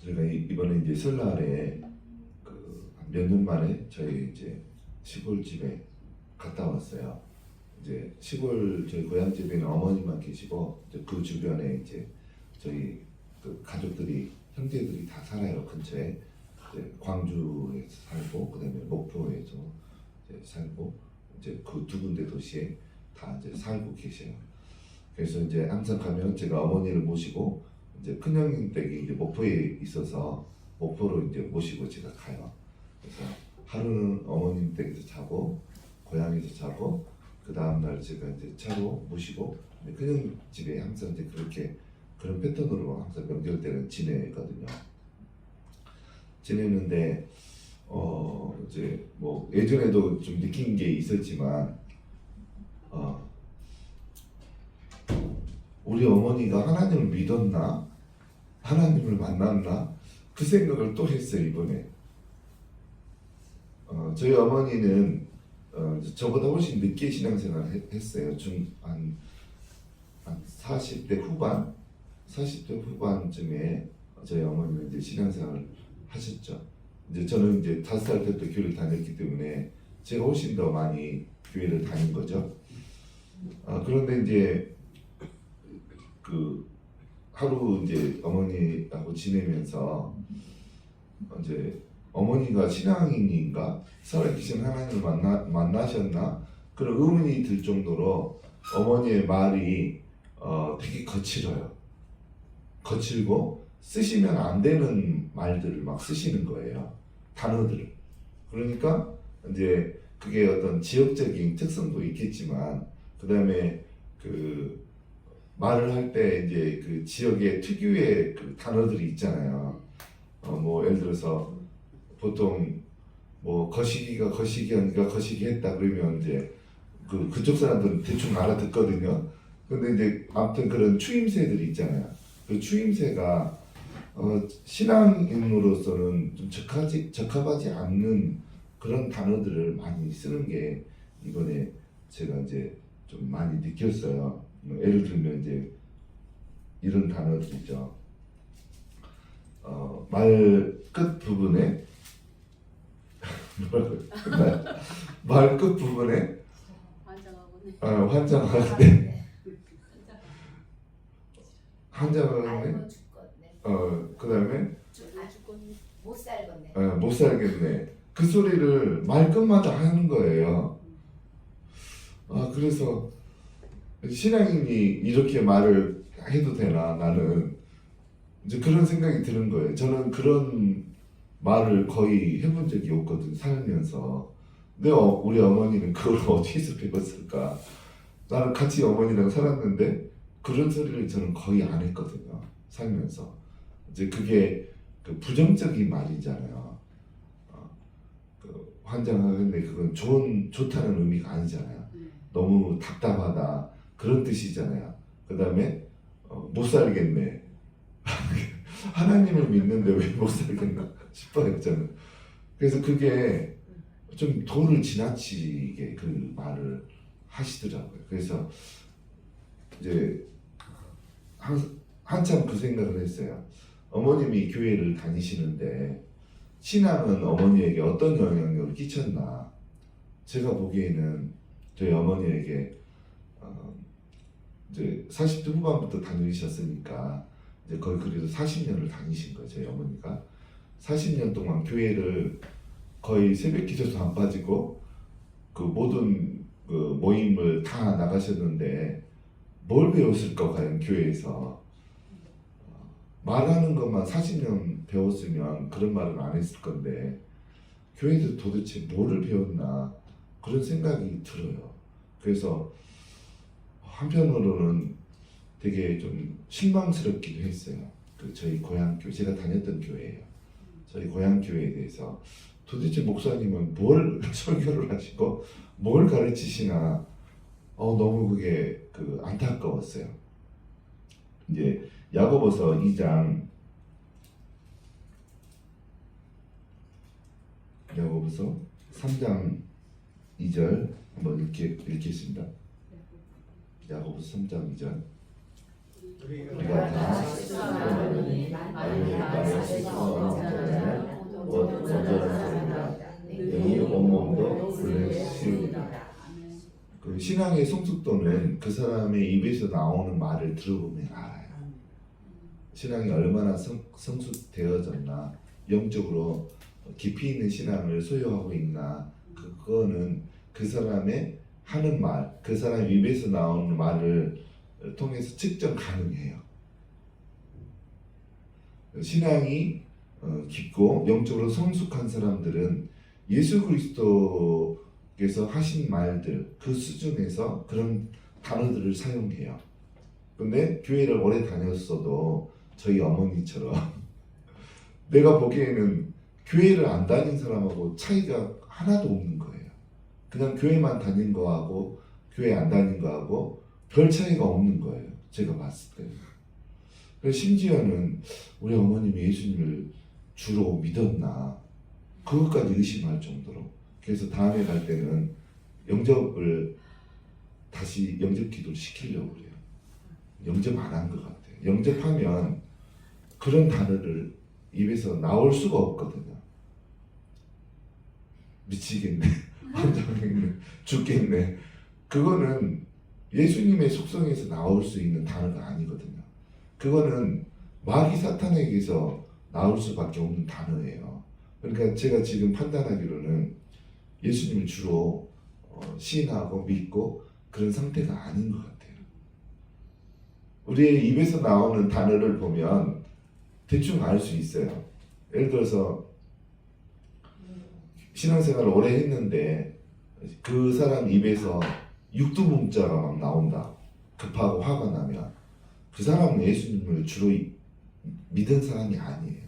저희가 이번에 이제 설날에 몇 년 만에 저희 이제 시골집에 갔다 왔어요. 이제 시골 저희 고향집에는 어머니만 계시고 이제 그 주변에 이제 저희 그 가족들이 형제들이 다 살아요. 근처에 이제 광주에서 살고 그다음에 목포에서 이제 살고 이제 그 두 군데 도시에 다 이제 살고 계세요. 그래서 이제 항상 가면 제가 어머니를 모시고 이제 큰형님 댁이 이제 목포에 있어서 목포로 이제 모시고 제가 가요. 그래서 하루는 어머님 댁에서 자고 고향에서 자고 그 다음날 제가 이제 차로 모시고 큰형 집에 항상 이제 그렇게 그런 패턴으로 항상 명절 때는 지내거든요. 지내는데 이제 뭐 예전에도 좀 느낀 게 있었지만 우리 어머니가 하나님을 믿었나? 하나님을 만났나? 그 생각을 또 했어요 이번에. 저희 어머니는 저보다 훨씬 늦게 신앙생활을 했어요. 한 40대 후반? 40대 후반쯤에 저희 어머니는 이제 신앙생활을 하셨죠. 이제 저는 이제 5살 때부터 교회를 다녔기 때문에 제가 훨씬 더 많이 교회를 다닌 거죠. 그런데 이제 그 하루 이제 어머니하고 지내면서 이제 어머니가 신앙인인가 살아계신 하나님을 만나셨나 그런 의문이 들 정도로 어머니의 말이 되게 거칠고 쓰시면 안 되는 말들을 막 쓰시는 거예요. 단어들을. 그러니까 이제 그게 어떤 지역적인 특성도 있겠지만 그 다음에 그 말을 할 때 이제 그 지역의 특유의 그 단어들이 있잖아요. 뭐 예를 들어서 보통 뭐 거시기가 거시기하니까 거시기했다 그러면 이제 그쪽 사람들은 대충 알아듣거든요. 근데 이제 아무튼 그런 추임새들이 있잖아요. 그 추임새가 신앙인으로서는 좀 적합하지 않는 그런 단어들을 많이 쓰는 게 이번에 제가 이제 좀 많이 느꼈어요. 예를 들면 이제 이런 단어들 있죠. 말 끝 부분에 말 끝 부분에 환장하네. 환장하네. 그다음에 못 살겠네. 그 소리를 말 끝마다 하는 거예요. 그래서 신앙인이 이렇게 말을 해도 되나 나는 이제 그런 생각이 드는 거예요. 저는 그런 말을 거의 해본 적이 없거든 살면서. 근데 우리 어머니는 그걸 어디서 배웠을까? 나는 같이 어머니랑 살았는데 그런 소리를 저는 거의 안 했거든요 살면서. 이제 그게 그 부정적인 말이잖아요. 환장하는데 그건 좋다는 의미가 아니잖아요. 너무 답답하다 그런 뜻이잖아요. 그 다음에 못 살겠네. 하나님을 믿는데 왜 못 살겠나 싶어요 저는. 그래서 그게 좀 도를 지나치게 그 말을 하시더라고요. 그래서 이제 한참 그 생각을 했어요. 어머님이 교회를 다니시는데 신앙은 어머니에게 어떤 영향력을 끼쳤나. 제가 보기에는 저희 어머니에게 이제 40대 후반부터 다니셨으니까 이제 거의 그래도 40년을 다니신 거죠. 저희 어머니가 40년 동안 교회를 거의 새벽 기도도 안 빠지고 그 모든 그 모임을 다 나가셨는데 뭘 배웠을까 과연 교회에서. 말하는 것만 40년 배웠으면 그런 말은 안 했을 건데 교회에서 도대체 뭐를 배웠나 그런 생각이 들어요. 그래서 한편으로는 되게 좀 실망스럽기도 했어요. 저희 고향 교회, 제가 다녔던 교회예요. 저희 고향 교회에 대해서 도대체 목사님은 뭘 설교를 하시고 뭘 가르치시나 너무 그게 안타까웠어요. 이제 야고보서 2장 야고보서 3장 2절 한번 읽겠습니다. 야고보서 3장 2절 우리가 다 말을 그 신앙의 성숙도는 그 사람의 입에서 나오는 말을 들어보면 알아요. 신앙이 얼마나 성숙되어졌나, 영적으로 깊이 있는 신앙을 소유하고 있나, 그거는 그 사람의 하는 말, 그 사람 입에서 나오는 말을 통해서 측정 가능해요. 신앙이 깊고 영적으로 성숙한 사람들은 예수 그리스도께서 하신 말들 그 수준에서 그런 단어들을 사용해요. 근데 교회를 오래 다녔어도 저희 어머니처럼 내가 보기에는 교회를 안 다닌 사람하고 차이가 하나도 없는 거예요. 그냥 교회만 다닌 거하고 교회 안 다닌 거하고 별 차이가 없는 거예요. 제가 봤을 때는. 그래서 심지어는 우리 어머님이 예수님을 주로 믿었나 그것까지 의심할 정도로. 그래서 다음에 갈 때는 영접을 다시 영접 기도를 시키려고 그래요. 영접 안 한 것 같아요. 영접하면 그런 단어를 입에서 나올 수가 없거든요. 미치겠네, 환장했네, 죽겠네. 그거는 예수님의 속성에서 나올 수 있는 단어가 아니거든요. 그거는 마귀 사탄에게서 나올 수밖에 없는 단어예요. 그러니까 제가 지금 판단하기로는 예수님을 주로 시인하고 믿고 그런 상태가 아닌 것 같아요. 우리의 입에서 나오는 단어를 보면 대충 알 수 있어요. 예를 들어서 신앙생활을 오래 했는데 그 사람 입에서 육두문자가 막 나온다. 급하고 화가 나면 그 사람은 예수님을 주로 믿은 사람이 아니에요.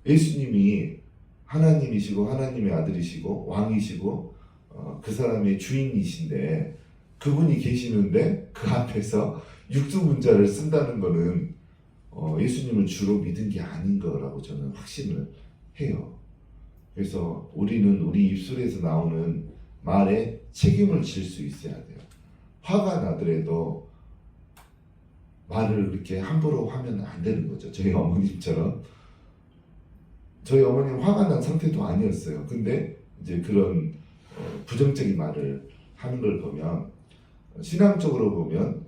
예수님이 하나님이시고 하나님의 아들이시고 왕이시고 그 사람의 주인이신데 그분이 계시는데 그 앞에서 육두문자를 쓴다는 거는 예수님을 주로 믿은 게 아닌 거라고 저는 확신을 해요. 그래서 우리는 우리 입술에서 나오는 말에 책임을 질 수 있어야 돼요. 화가 나더라도 말을 그렇게 함부로 하면 안 되는 거죠. 저희 어머님처럼. 저희 어머님 화가 난 상태도 아니었어요. 근데 이제 그런 부정적인 말을 하는 걸 보면 신앙적으로 보면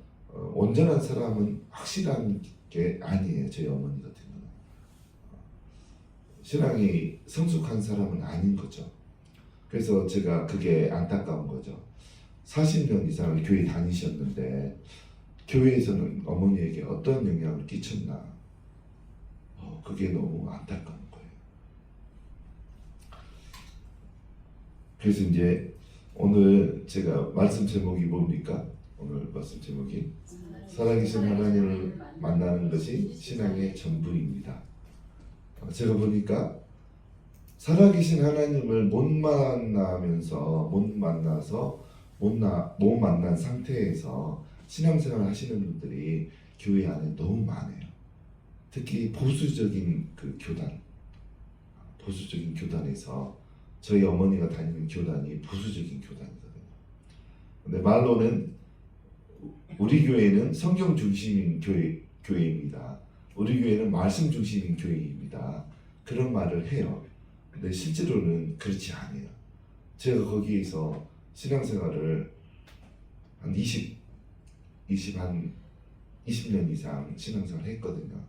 온전한 사람은 확실한 게 아니에요. 저희 어머니 같은 경우는. 신앙이 성숙한 사람은 아닌 거죠. 그래서 제가 그게 안타까운 거죠. 40년 이상을 교회 다니셨는데 교회에서는 어머니에게 어떤 영향을 끼쳤나. 그게 너무 안타까운 거예요. 그래서 이제 오늘 제가 말씀 제목이 뭡니까? 오늘 말씀 제목이 살아계신 하나님을 만나는 것이 신앙의 전부입니다. 제가 보니까 살아계신 하나님을 못 만난 상태에서 신앙생활 하시는 분들이 교회 안에 너무 많아요. 특히 보수적인 교단에서 저희 어머니가 다니는 교단이 보수적인 교단이거든요. 근데 말로는 우리 교회는 성경 중심인 교회입니다. 우리 교회는 말씀 중심인 교회입니다. 그런 말을 해요. 근데 실제로는 그렇지 않아요. 제가 거기에서 신앙생활을 한 20년 이상 신앙생활을 했거든요.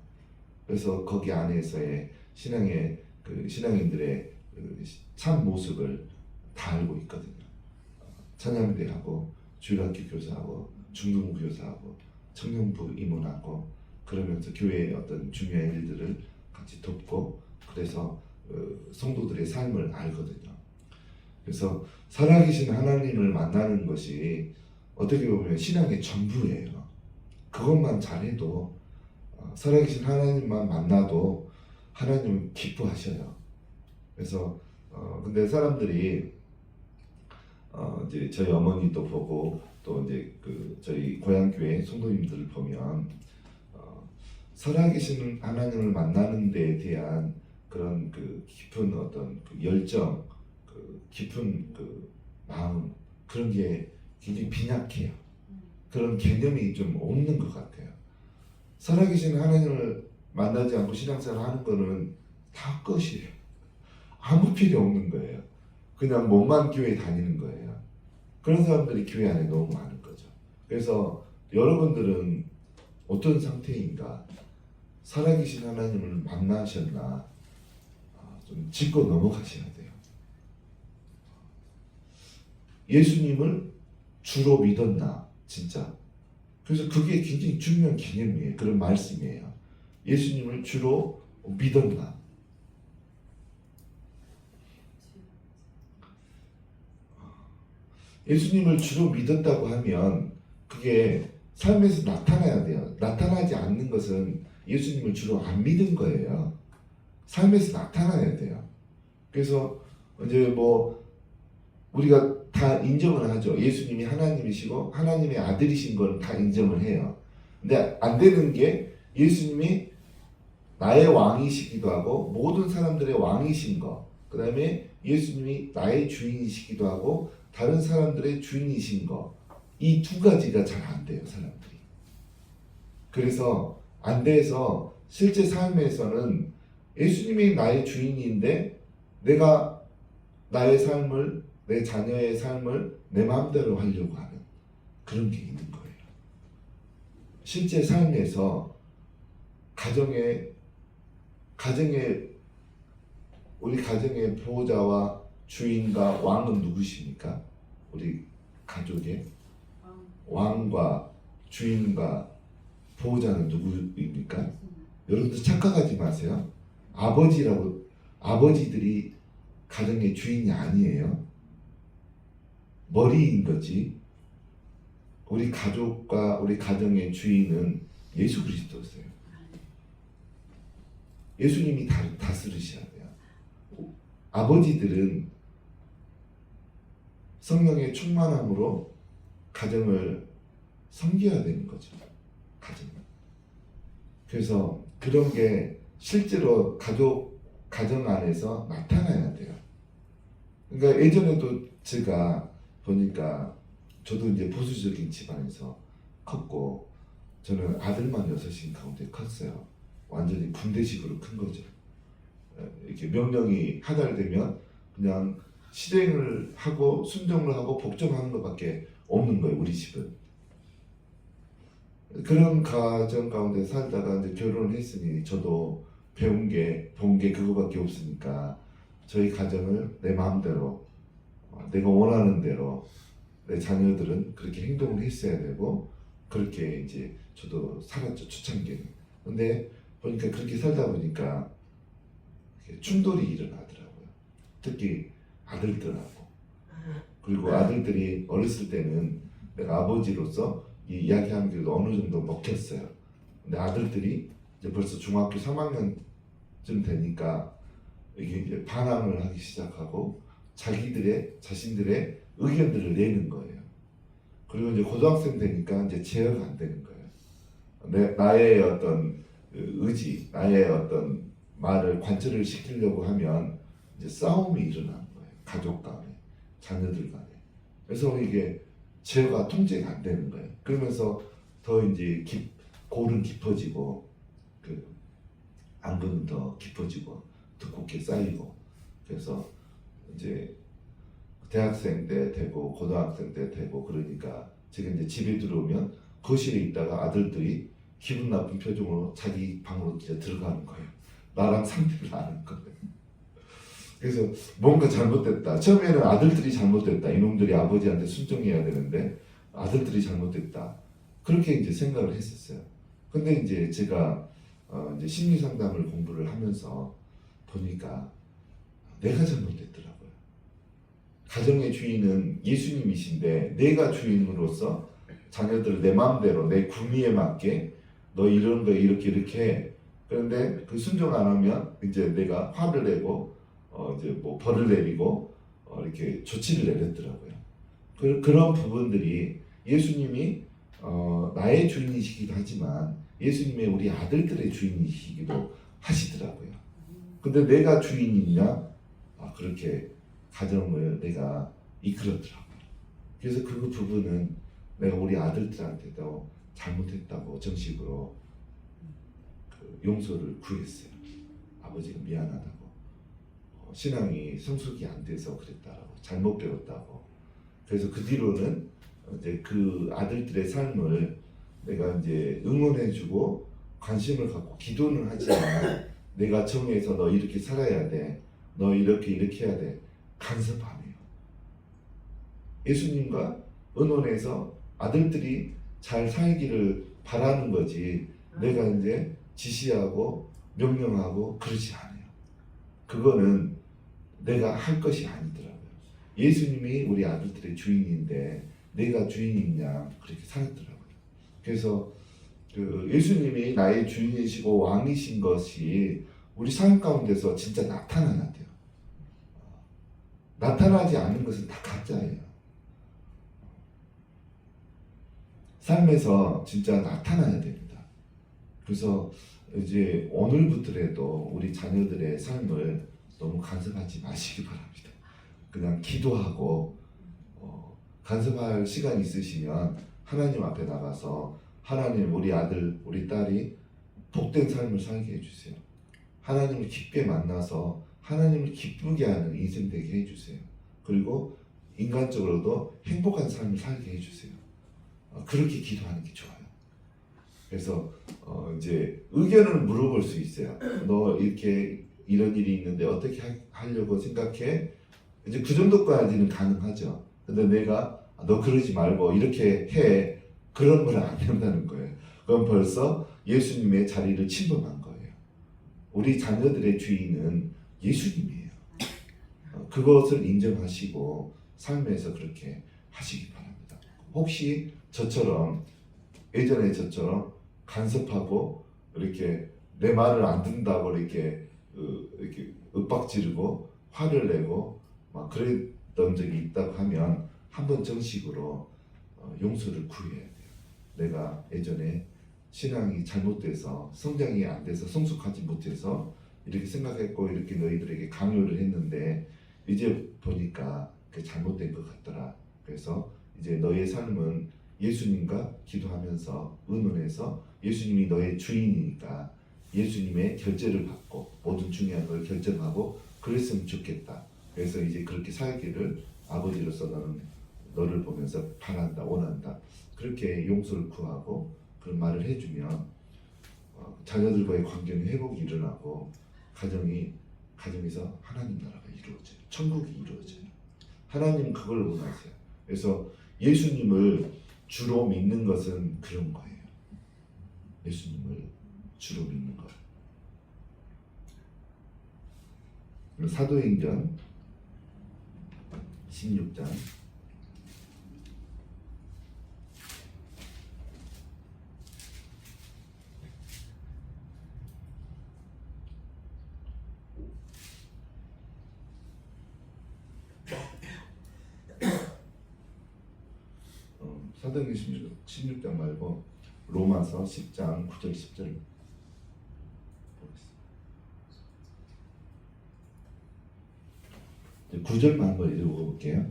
그래서 거기 안에서의 신앙인들의 참 모습을 다 알고 있거든요. 찬양대하고 주일학교 교사하고 중등부 교사하고 청년부 임원하고 그러면서 교회의 어떤 중요한 일들을 같이 돕고 그래서 성도들의 삶을 알거든요. 그래서 살아계신 하나님을 만나는 것이 어떻게 보면 신앙의 전부예요. 그것만 잘해도 살아계신 하나님만 만나도 하나님은 기뻐하셔요. 그래서 근데 사람들이 이제 저희 어머니도 보고 또 이제 저희 고향교회 성도님들을 보면 살아계신 하나님을 만나는 데에 대한 그런 깊은 어떤 열정, 깊은 마음 그런 게 굉장히 빈약해요. 그런 개념이 좀 없는 것 같아요. 살아계신 하나님을 만나지 않고 신앙생활 하는 거는 다 끝이에요. 아무 필요 없는 거예요. 그냥 몸만 교회 다니는 거예요. 그런 사람들이 교회 안에 너무 많은 거죠. 그래서 여러분들은 어떤 상태인가? 살아계신 하나님을 만나셨나? 좀 짚고 넘어가셔야 돼요. 예수님을 주로 믿었나? 진짜. 그래서 그게 굉장히 중요한 개념이에요. 그런 말씀이에요. 예수님을 주로 믿었나? 예수님을 주로 믿었다고 하면 그게 삶에서 나타나야 돼요. 나타나지 않는 것은 예수님을 주로 안 믿은 거예요. 삶에서 나타나야 돼요. 그래서 이제 뭐 우리가 다 인정을 하죠. 예수님이 하나님이시고 하나님의 아들이신 걸 다 인정을 해요. 근데 안 되는 게 예수님이 나의 왕이시기도 하고 모든 사람들의 왕이신 거, 그 다음에 예수님이 나의 주인이시기도 하고 다른 사람들의 주인이신 거, 이 두 가지가 잘 안 돼요, 사람들이. 그래서 안 돼서 실제 삶에서는 예수님이 나의 주인인데 내가 나의 삶을, 내 자녀의 삶을 내 마음대로 하려고 하는 그런 게 있는 거예요. 실제 삶에서 가정에 우리 가정의 보호자와 주인과 왕은 누구십니까? 우리 가족의 왕과 주인과 보호자는 누구입니까? 여러분들 착각하지 마세요. 아버지들이 가정의 주인이 아니에요. 머리인 거지. 우리 가족과 우리 가정의 주인은 예수 그리스도세요. 예수님이 다스리셔야 돼요. 아버지들은 성령의 충만함으로 가정을 섬겨야 되는 거죠. 그래서 그런 게 실제로 가정 안에서 나타나야 돼요. 그러니까 예전에도 제가 보니까 저도 이제 보수적인 집안에서 컸고 저는 아들만 6인 가운데 컸어요. 완전히 군대식으로 큰 거죠. 이렇게 명령이 하달되면 그냥 실행을 하고 순종을 하고 복종하는 것밖에 없는 거예요. 우리 집은. 그런 가정 가운데 살다가 이제 결혼을 했으니 저도 본 게 그거밖에 없으니까 저희 가정을 내 마음대로 내가 원하는 대로 내 자녀들은 그렇게 행동을 했어야 되고 그렇게 이제 저도 살았죠. 초창기에는. 근데 보니까 그렇게 살다 보니까 충돌이 일어나더라고요. 특히 아들들하고. 그리고 아들들이 어렸을 때는 내가 아버지로서 이 이야기하는 게 어느 정도 먹혔어요. 근데 아들들이 이제 벌써 중학교 3학년쯤 되니까 이게 이제 반항을 하기 시작하고 자신들의 의견들을 내는 거예요. 그리고 이제 고등학생 되니까 이제 제어가 안 되는 거예요. 나의 어떤 의지, 나의 어떤 말을 관철을 시키려고 하면 이제 싸움이 일어나는 거예요. 가족 간에, 자녀들 간에. 그래서 이게 제어가 통제가 안 되는 거예요. 그러면서 더 이제 골은 깊어지고 그 앙금은 더 깊어지고 두껍게 쌓이고 그래서 이제 대학생 때 되고 고등학생 때 되고 그러니까 제가 이제 집에 들어오면 거실에 있다가 아들들이 기분 나쁜 표정으로 자기 방으로 이제 들어가는 거예요. 나랑 상대를 아는 거예요. 그래서 뭔가 잘못됐다. 처음에는 아들들이 잘못됐다. 이놈들이 아버지한테 순종해야 되는데 아들들이 잘못됐다. 그렇게 이제 생각을 했었어요. 근데 이제 제가 이제 심리 상담을 공부를 하면서 보니까 내가 잘못됐더라고요. 가정의 주인은 예수님이신데 내가 주인으로서 자녀들을 내 마음대로 내 구미에 맞게 너 이런 거 이렇게 해. 그런데 그 순종 안 하면 이제 내가 화를 내고 이제 뭐 벌을 내리고 이렇게 조치를 내렸더라고요. 그런 부분들이 예수님이 나의 주인이시기도 하지만 예수님의 우리 아들들의 주인이시기도 하시더라고요. 근데 내가 주인이냐? 그렇게 가정을 내가 이끌었더라고요. 그래서 그 부분은 내가 우리 아들들한테도 잘못했다고 정식으로 용서를 구했어요. 아버지가 미안하다고. 신앙이 성숙이 안 돼서 그랬다라고. 잘못 배웠다고. 그래서 그 뒤로는 이제 그 아들들의 삶을 내가 이제 응원해주고 관심을 갖고 기도는 하지만 내가 정해서 너 이렇게 살아야 돼, 너 이렇게 해야 돼, 간섭 안 해요. 예수님과 의논해서 아들들이 잘 살기를 바라는 거지 내가 이제 지시하고 명령하고 그러지 않아요. 그거는 내가 할 것이 아니더라고요. 예수님이 우리 아들들의 주인인데 내가 주인이냐 그렇게 살았더라고요. 그래서 그 예수님이 나의 주인이시고 왕이신 것이 우리 삶 가운데서 진짜 나타나야 돼요. 나타나지 않는 것은 다 가짜예요. 삶에서 진짜 나타나야 됩니다. 그래서 이제 오늘부터라도 우리 자녀들의 삶을 너무 간섭하지 마시기 바랍니다. 그냥 기도하고 간섭할 시간 있으시면 하나님 앞에 나가서 하나님 우리 아들 우리 딸이 복된 삶을 살게 해주세요. 하나님을 깊게 만나서 하나님을 기쁘게 하는 인생 되게 해주세요. 그리고 인간적으로도 행복한 삶을 살게 해주세요. 그렇게 기도하는 게 좋아요. 그래서 이제 의견을 물어볼 수 있어요. 너 이렇게 이런 일이 있는데 어떻게 하려고 생각해? 이제 그 정도까지는 가능하죠. 근데 내가 너 그러지 말고 이렇게 해. 그런 걸 안 된다는 거예요. 그럼 벌써 예수님의 자리를 침범한 거예요. 우리 자녀들의 주인은 예수님이에요. 그것을 인정하시고 삶에서 그렇게 하시기 바랍니다. 혹시 저처럼 예전에 저처럼 간섭하고 이렇게 내 말을 안 듣는다고 이렇게 윽박지르고 화를 내고 막 그랬던 적이 있다고 하면 한번 정식으로 용서를 구해야 돼요. 내가 예전에 신앙이 잘못돼서 성장이 안 돼서 성숙하지 못해서 이렇게 생각했고 이렇게 너희들에게 강요를 했는데 이제 보니까 그게 잘못된 것 같더라. 그래서 이제 너의 삶은 예수님과 기도하면서 의논해서 예수님이 너의 주인이니까 예수님의 결제를 받고 모든 중요한 걸 결정하고 그랬으면 좋겠다. 그래서 이제 그렇게 살기를 아버지로서 나는 너를 보면서 바란다, 원한다. 그렇게 용서를 구하고 그런 말을 해주면 자녀들과의 관계는 회복이 일어나고 가정에서 하나님 나라가 이루어져요. 천국이 이루어져요. 하나님은 그걸 원하세요. 그래서 예수님을 주로 믿는 것은 그런 거예요. 예수님을 주로 믿는 것. 사도행전 16장 사도행전 16장 말고 로마서 10장 9절 10절 보겠습니다. 9절만 한번 읽어볼게요.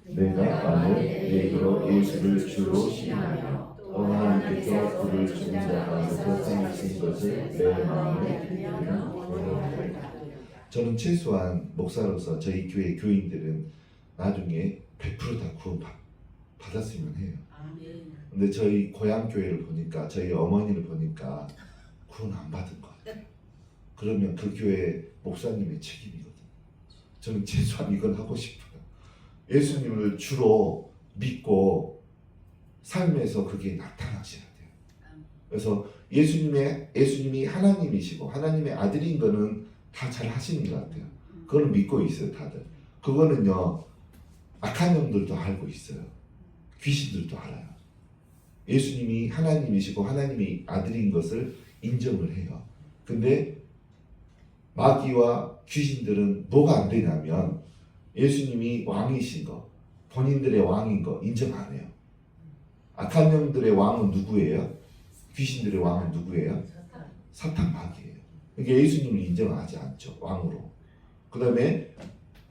내가 만일 내게로 예수를 주로 신하며 또 하나님께서 그를 죽은 자 가운데서 살리신 것을 내 마음에 믿으면 원하리라. 저는 최소한 목사로서 저희 교회 교인들은 나중에 100% 다 구원 받았으면 해요. 근데 저희 고향 교회를 보니까 저희 어머니를 보니까 구원 안 받은 것 같아요. 그러면 그 교회 목사님의 책임이거든요. 저는 최소한 이건 하고 싶어요. 예수님을 주로 믿고 삶에서 그게 나타나셔야 돼요. 그래서 예수님이 하나님이시고 하나님의 아들인 거는 다 잘 하시는 것 같아요. 그걸 믿고 있어요, 다들. 그거는요, 악한 영들도 알고 있어요. 귀신들도 알아요. 예수님이 하나님이시고 하나님이 아들인 것을 인정을 해요. 근데 마귀와 귀신들은 뭐가 안 되냐면 예수님이 왕이신 거, 본인들의 왕인 거 인정 안 해요. 악한 영들의 왕은 누구예요? 귀신들의 왕은 누구예요? 사탄 마귀예요. 그러니까 예수님을 인정하지 않죠, 왕으로. 그 다음에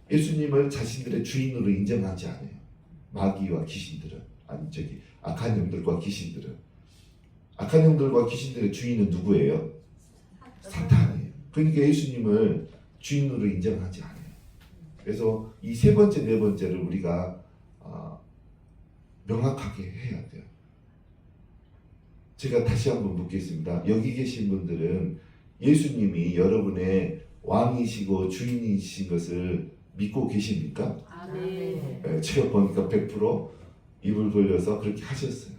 예수님을 자신들의 주인으로 인정하지 않아요. 마귀와 귀신들은, 악한 영들과 귀신들은. 악한 영들과 귀신들의 주인은 누구예요? 사탄이에요. 그러니까 예수님을 주인으로 인정하지 않아요. 그래서 이 세 번째, 네 번째를 우리가 명확하게 해야 돼요. 제가 다시 한번 묻겠습니다. 여기 계신 분들은 예수님이 여러분의 왕이시고 주인이신 것을 믿고 계십니까? 아멘. 네, 제가 보니까 100% 입을 벌려서 그렇게 하셨어요.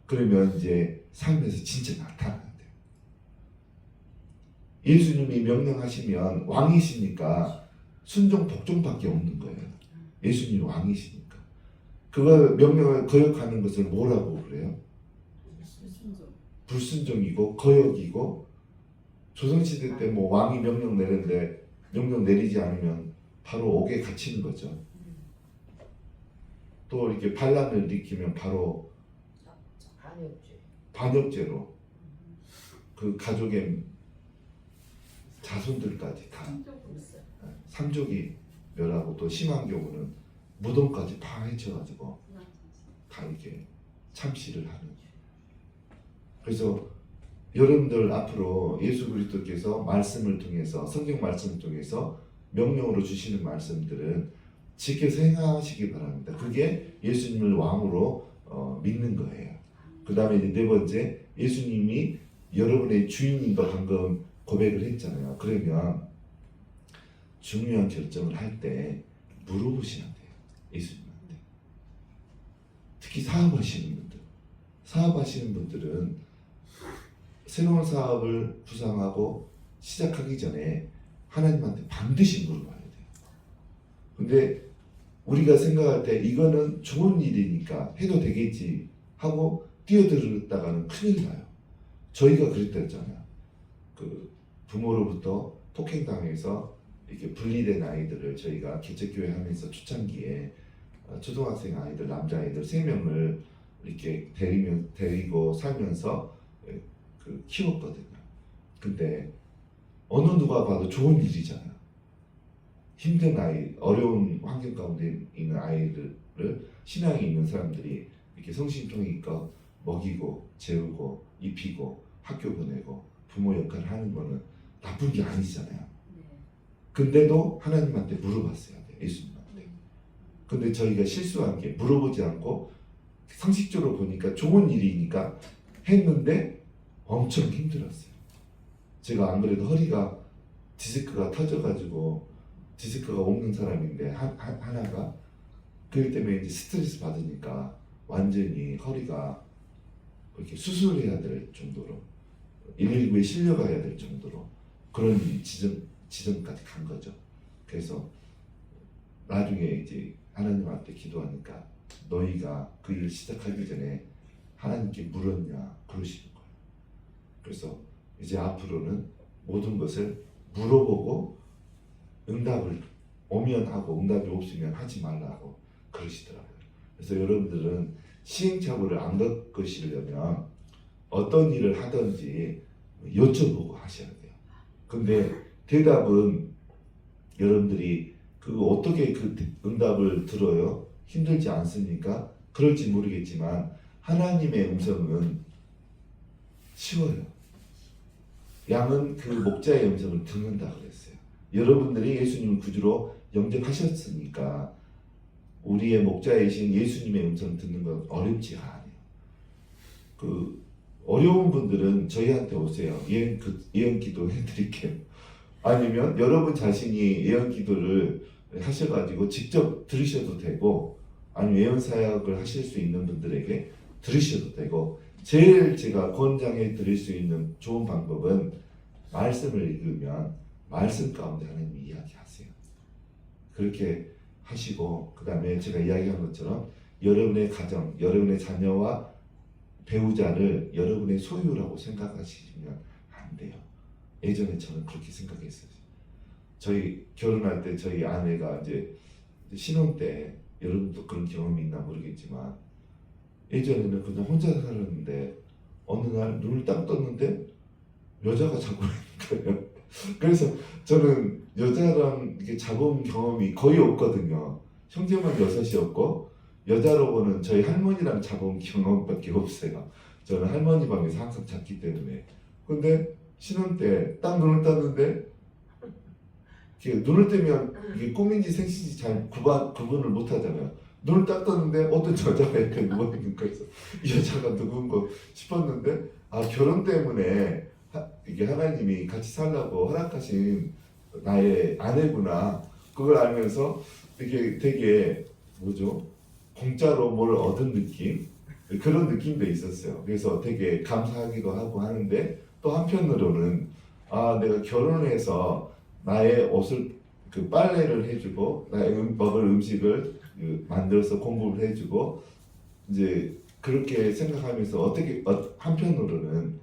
그러면 이제 삶에서 진짜 나타나야 돼요. 예수님이 명령하시면 왕이시니까 순종 복종밖에 없는 거예요. 예수님이 왕이시니까. 그걸 명령을 거역하는 것을 뭐라고 그래요? 불순종이고 거역이고, 조선시대 때 뭐 왕이 명령 내는데 명령 내리지 않으면 바로 옥에 갇히는 거죠. 또 이렇게 반란을 일으키면 바로 반역죄로 그 가족의 자손들까지 다 삼족이 멸하고, 또 심한 경우는 무덤까지 파헤쳐가지고 다 이렇게 참시를 하는. 그래서 여러분들 앞으로 예수 그리스도께서 말씀을 통해서, 성경 말씀을 통해서 명령으로 주시는 말씀들은 지켜서 행하시기 바랍니다. 그게 예수님을 왕으로 믿는 거예요. 그 다음에 이제 네 번째, 예수님이 여러분의 주인인 거 방금 고백을 했잖아요. 그러면 중요한 결정을 할 때 물어보시면 돼요. 예수님한테. 특히 사업하시는 분들은 새로운 사업을 구상하고 시작하기 전에 하나님한테 반드시 물어봐야 돼요. 근데 우리가 생각할 때 이거는 좋은 일이니까 해도 되겠지 하고 뛰어들었다가는 큰일 나요. 저희가 그랬다잖아요. 그 부모로부터 폭행당해서 이렇게 분리된 아이들을 저희가 개척교회 하면서 초창기에 초등학생 아이들, 남자아이들 3명을 이렇게 데리고 살면서 그 키웠거든요. 근데 어느 누가 봐도 좋은 일이잖아요. 힘든 아이, 어려운 환경 가운데 있는 아이들을 신앙이 있는 사람들이 이렇게 성심성의껏 먹이고 재우고 입히고 학교 보내고 부모 역할을 하는 거는 나쁜 게 아니잖아요. 근데도 하나님한테 물어봤어야 돼요. 예수님한테. 근데 저희가 실수한 게 물어보지 않고 상식적으로 보니까 좋은 일이니까 했는데 엄청 힘들었어요. 제가 안 그래도 허리가 디스크가 터져가지고, 디스크가 없는 사람인데 하나가 그일 때문에 이제 스트레스 받으니까 완전히 허리가 이렇게 수술해야 될 정도로, 119에 실려가야 될 정도로 그런 지점까지 간 거죠. 그래서 나중에 이제 하나님한테 기도하니까 너희가 그 일 시작하기 전에 하나님께 물었냐 그러시는 거예요. 그래서 이제 앞으로는 모든 것을 물어보고 응답을 오면 하고 응답이 없으면 하지 말라고 그러시더라고요. 그래서 여러분들은 시행착오를 안 겪으시려면 어떤 일을 하든지 여쭤보고 하셔야 돼요. 근데 대답은 여러분들이 어떻게 그 응답을 들어요? 힘들지 않습니까? 그럴지 모르겠지만 하나님의 음성은 쉬워요. 양은 그 목자의 음성을 듣는다 그랬어요. 여러분들이 예수님을 구주로 영접하셨으니까 우리의 목자이신 예수님의 음성을 듣는 건 어렵지가 않아요. 그 어려운 분들은 저희한테 오세요. 예언 기도 해드릴게요. 아니면 여러분 자신이 예언 기도를 하셔가지고 직접 들으셔도 되고, 아니면 예언 사역을 하실 수 있는 분들에게 들으셔도 되고, 제일 제가 권장해 드릴 수 있는 좋은 방법은 말씀을 읽으면 말씀 가운데 하나님이 이야기하세요. 그렇게 하시고, 그 다음에 제가 이야기한 것처럼 여러분의 가정, 여러분의 자녀와 배우자를 여러분의 소유라고 생각하시면 안 돼요. 예전에 저는 그렇게 생각했어요. 저희 결혼할 때 저희 아내가 이제 신혼 때, 여러분도 그런 경험이 있나 모르겠지만 예전에는 그냥 혼자 살았는데 어느 날 눈을 딱 떴는데 여자가 자고 있는 거예요. 그래서 저는 여자랑 이렇게 자본 경험이 거의 없거든요. 형제만 6이었고 여자로 보는 저희 할머니랑 자본 경험밖에 없어요. 저는 할머니 방에서 항상 잤기 때문에. 근데 신혼 때 딱 눈을 떴는데 이렇게 눈을 뜨면 이게 꿈인지 생신인지 잘 구분을 못 하잖아요. 눈을 딱 떴는데 어떤 여자가 옆에 누워 있는 거예요. 이 여자가 누군가 싶었는데 결혼 때문에 이게 하나님이 같이 살라고 허락하신 나의 아내구나. 그걸 알면서 이게 되게 뭐죠? 공짜로 뭘 얻은 느낌? 그런 느낌도 있었어요. 그래서 되게 감사하기도 하고 하는데 또 한편으로는 내가 결혼해서 나의 옷을 그 빨래를 해주고 나의 먹을 음식을 만들어서 공급을 해주고 이제 그렇게 생각하면서 어떻게 한편으로는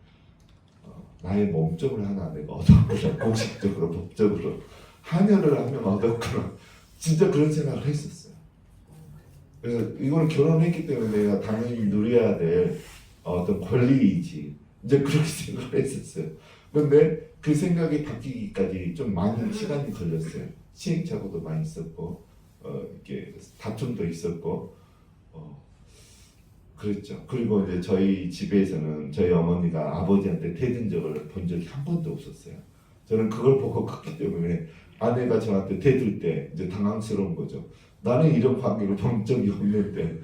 나의 몸종을 하나 내가 얻었구나. 공식적으로 법적으로 한여를 하면 얻었구나. 진짜 그런 생각을 했었어요. 그래서 이거는 결혼했기 때문에 내가 당연히 누려야 될 어떤 권리이지. 이제 그렇게 생각을 했었어요. 그런데 그 생각이 바뀌기까지 좀 많은 시간이 걸렸어요. 시행착오도 많이 있었고, 이렇게 다툼도 있었고, 그랬죠. 그리고 이제 저희 집에서는 저희 어머니가 아버지한테 대든 적을 본 적이 한 번도 없었어요. 저는 그걸 보고 컸기 때문에 아내가 저한테 대들 때 이제 당황스러운 거죠. 나는 이런 관계를 본 적이 없는데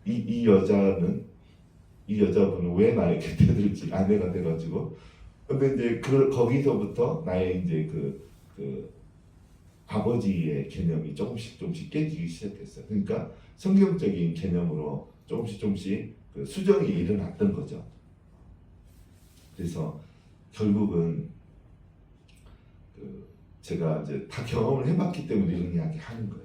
이 여자분은 왜 나에게 대들지 아내가 돼가지고 근데 이제 거기서부터 나의 이제 그 아버지의 개념이 조금씩 깨지기 시작했어요. 그러니까 성경적인 개념으로 조금씩 그 수정이 일어났던 거죠. 그래서 결국은 제가 이제 다 경험을 해봤기 때문에 이런 이야기 하는 거예요.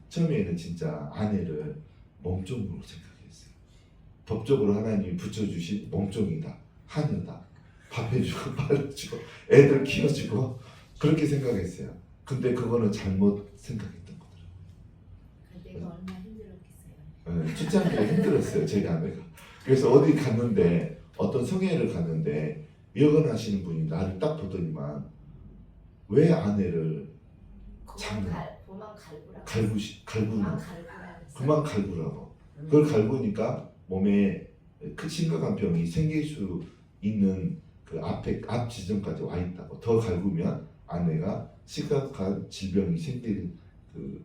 처음에는 진짜 아내를 몸종으로 생각했어요. 법적으로 하나님이 붙여주신 몸종이다, 하녀다, 밥 해주고 빨래주고 애들 키워주고 그렇게 생각했어요. 근데 그거는 잘못 생각했던 거더라고요. 내가 얼마나 힘들었겠어요. 출장이 힘들었어요, 제가 아내가. 그래서 어디 갔는데 어떤 성회를 갔는데 여건하시는 분이 나를 딱 보더니만 왜 아내를 그만 갈구라고. 그걸 갈구니까 몸에 그 심각한 병이 생길 수 있는 그 앞 지점까지 와 있다고. 더 갈구면 아내가 심각한 질병이 생길 그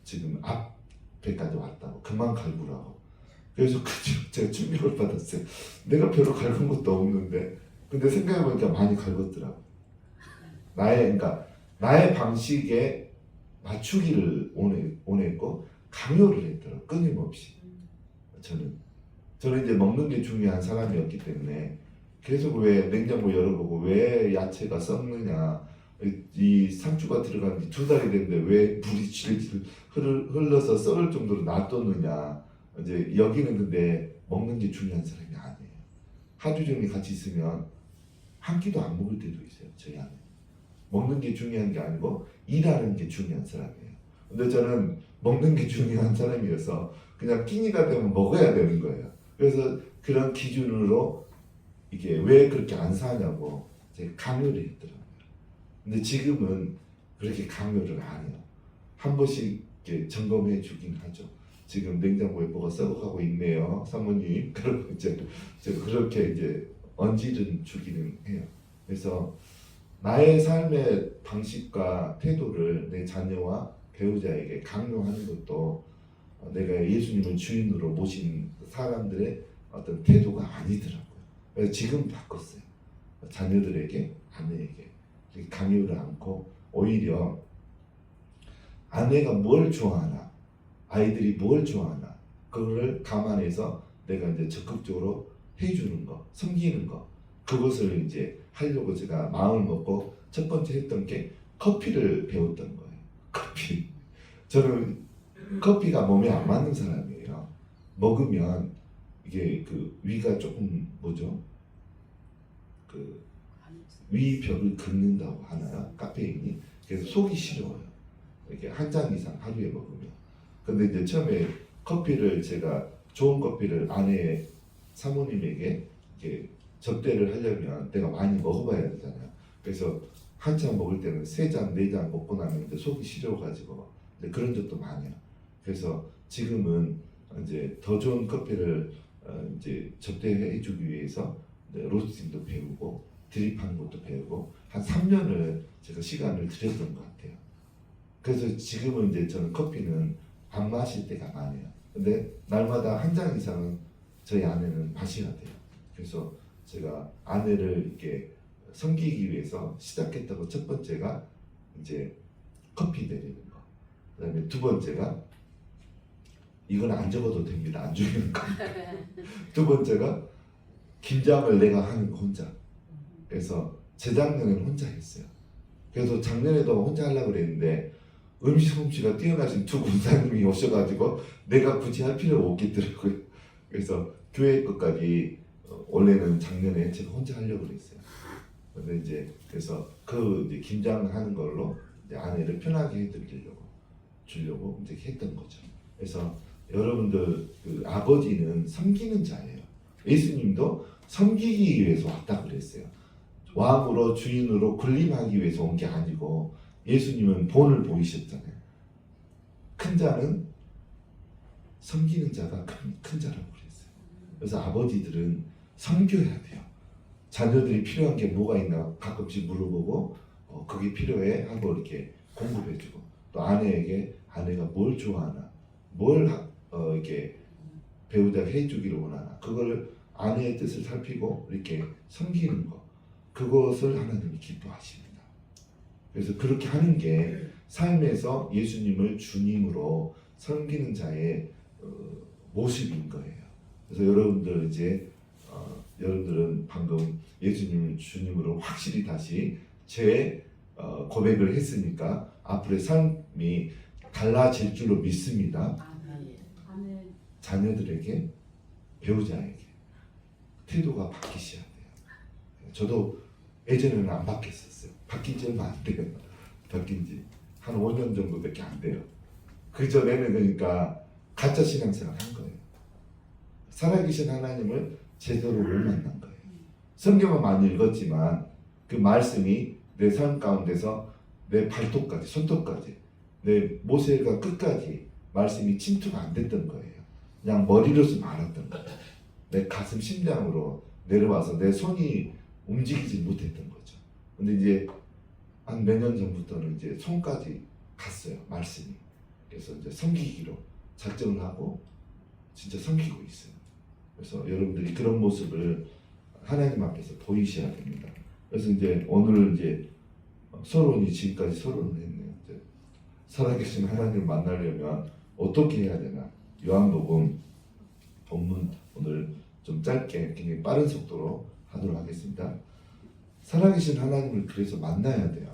지금 앞에까지 왔다고. 그만 갈구라고. 그래서 제가 충격을 받았어요. 내가 별로 갈군 것도 없는데, 근데 생각해보니까 많이 갈궜더라고. 그러니까 나의 방식에 맞추기를 원했고 강요를 했더라고. 끊임없이. 저는 이제 먹는 게 중요한 사람이었기 때문에 계속 왜 냉장고 열어보고 왜 야채가 썩느냐, 이 상추가 들어간 지 2달이 됐는데 왜 물이 질질 흘러서 썩을 정도로 놔뒀느냐. 이제 여기는 근데 먹는 게 중요한 사람이 아니에요. 하루 종일 같이 있으면 한 끼도 안 먹을 때도 있어요. 저희 아내. 먹는 게 중요한 게 아니고 일하는 게 중요한 사람이에요. 근데 저는 먹는 게 중요한 사람이어서 그냥 끼니가 되면 먹어야 되는 거예요. 그래서 그런 기준으로 이게 왜 그렇게 안 사냐고 제가 강요를 했더라고요. 근데 지금은 그렇게 강요를 안 해요. 한 번씩 이렇게 점검해 주긴 하죠. 지금 냉장고에 뭐가 썩어가고 있네요, 사모님. 그러고 이제 그렇게 이제 언질은 주기는 해요. 그래서 나의 삶의 방식과 태도를 내 자녀와 배우자에게 강요하는 것도 내가 예수님을 주인으로 모신 사람들의 어떤 태도가 아니더라고요. 그래서 지금 바꿨어요. 자녀들에게, 아내에게 강요를 않고 오히려 아내가 뭘 좋아하나, 아이들이 뭘 좋아하나 그거를 감안해서 내가 이제 적극적으로 해주는 거, 섬기는 거, 그것을 이제 하려고 제가 마음을 먹고 첫 번째 했던 게 커피를 배웠던 거예요. 커피. 저는 커피가 몸에 안 맞는 사람이에요. 먹으면 이게 그 위가 조금 뭐죠? 그 위벽을 긁는다고 하나요? 카페인이. 그래서 속이 시려워요. 이렇게 한 잔 이상 하루에 먹으면. 근데 이제 처음에 커피를 제가 좋은 커피를 아내 사모님에게 이렇게 접대를 하려면 내가 많이 먹어봐야 되잖아요. 그래서 한참 먹을 때는 3잔, 4잔 먹고 나면 이제 속이 시려워가지고 그런 적도 많아요. 그래서 지금은 이제 더 좋은 커피를 이제 접대해주기 위해서 로스팅도 배우고 드립하는 것도 배우고 한 3년을 제가 시간을 들였던 것 같아요. 그래서 지금은 이제 저는 커피는 안 마실 때가 많아요. 근데 날마다 한 잔 이상은 저희 아내는 마셔야 돼요. 그래서 제가 아내를 이렇게 섬기기 위해서 시작했다고 첫 번째가 이제 커피 내리는 거. 그다음에 두 번째가 이건 안 적어도 됩니다. 안 주는 거. 두 번째가 김장을 내가 하는 거 혼자. 그래서 재작년에는 혼자 했어요. 그래서 작년에도 혼자 하려고 그랬는데 음식 솜씨가 뛰어나신 두 군사님이 오셔가지고 내가 굳이 할 필요가 없겠더라고요. 그래서 교회 것까지 원래는 작년에 제가 혼자 하려고 그랬어요. 근데 이제 그래서 그 이제 김장하는 걸로 이제 아내를 편하게 해드리려고 주려고 이제 했던 거죠. 그래서 여러분들 그 아버지는 섬기는 자예요. 예수님도 섬기기 위해서 왔다 그랬어요. 왕으로 주인으로 군림하기 위해서 온 게 아니고 예수님은 본을 보이셨잖아요. 큰 자는 섬기는 자가 큰 자라고 그랬어요. 그래서 아버지들은 섬겨야 돼요. 자녀들이 필요한 게 뭐가 있나 가끔씩 물어보고 그게 필요해 하고 이렇게 공급해주고 또 아내에게 아내가 뭘 좋아하나 뭘 이렇게 배우자가 해주기를 원하나 그거를 아내의 뜻을 살피고 이렇게 섬기는 거 그것을 하나님이 기뻐하십니다. 그래서 그렇게 하는 게 삶에서 예수님을 주님으로 섬기는 자의 모습인 거예요. 그래서 여러분들 이제 여러분들은 방금 예수님을 주님으로 확실히 다시 고백을 했으니까 앞으로의 삶이 달라질 줄로 믿습니다. 자녀들에게 배우자에게 태도가 바뀌셔야 돼요. 저도 예전에는 안 바뀌었었어요. 바뀐 지 얼마 안 돼요. 바뀐 지 한 5년 정도밖에 안 돼요. 그 전에는 그러니까 가짜 신앙생활 한 거예요. 살아계신 하나님을 제대로 못 만난 거예요. 성경은 많이 읽었지만 그 말씀이 내 삶 가운데서 내 발톱까지 손톱까지 내 모세가 끝까지 말씀이 침투가 안 됐던 거예요. 그냥 머리로서 말았던 거예요. 내 가슴 심장으로 내려와서 내 손이 움직이지 못했던 거죠. 근데 이제 한 몇 년 전부터는 이제 손까지 갔어요. 말씀이. 그래서 이제 섬기기로 작정을 하고 진짜 섬기고 있어요. 그래서 여러분들이 그런 모습을 하나님 앞에서 보이셔야 됩니다. 그래서 이제 오늘 이제 서론이 지금까지 서론을 했네요. 이제 살아계신 하나님을 만나려면 어떻게 해야 되나? 요한복음 본문 오늘 좀 짧게 굉장히 빠른 속도로 하도록 하겠습니다. 살아계신 하나님을 그래서 만나야 돼요.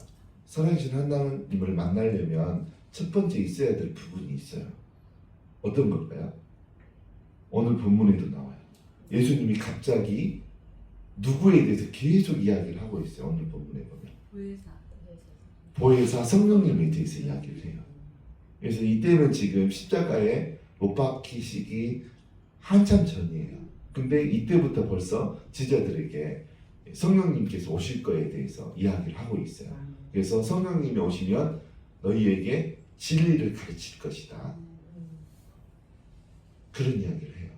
살아계신 하나님을 만나려면 첫 번째 있어야 될 부분이 있어요. 어떤 걸까요? 오늘 본문에도 나와요. 예수님이 갑자기 누구에 대해서 계속 이야기를 하고 있어요. 오늘 본문에 보면 보혜사 성령님에 대해서 이야기를 해요. 그래서 이때는 지금 십자가에 못 박히시기 한참 전이에요. 근데 이때부터 벌써 지자들에게 성령님께서 오실 거에 대해서 이야기를 하고 있어요. 그래서 성령님이 오시면 너희에게 진리를 가르칠 것이다. 그런 이야기를 해요.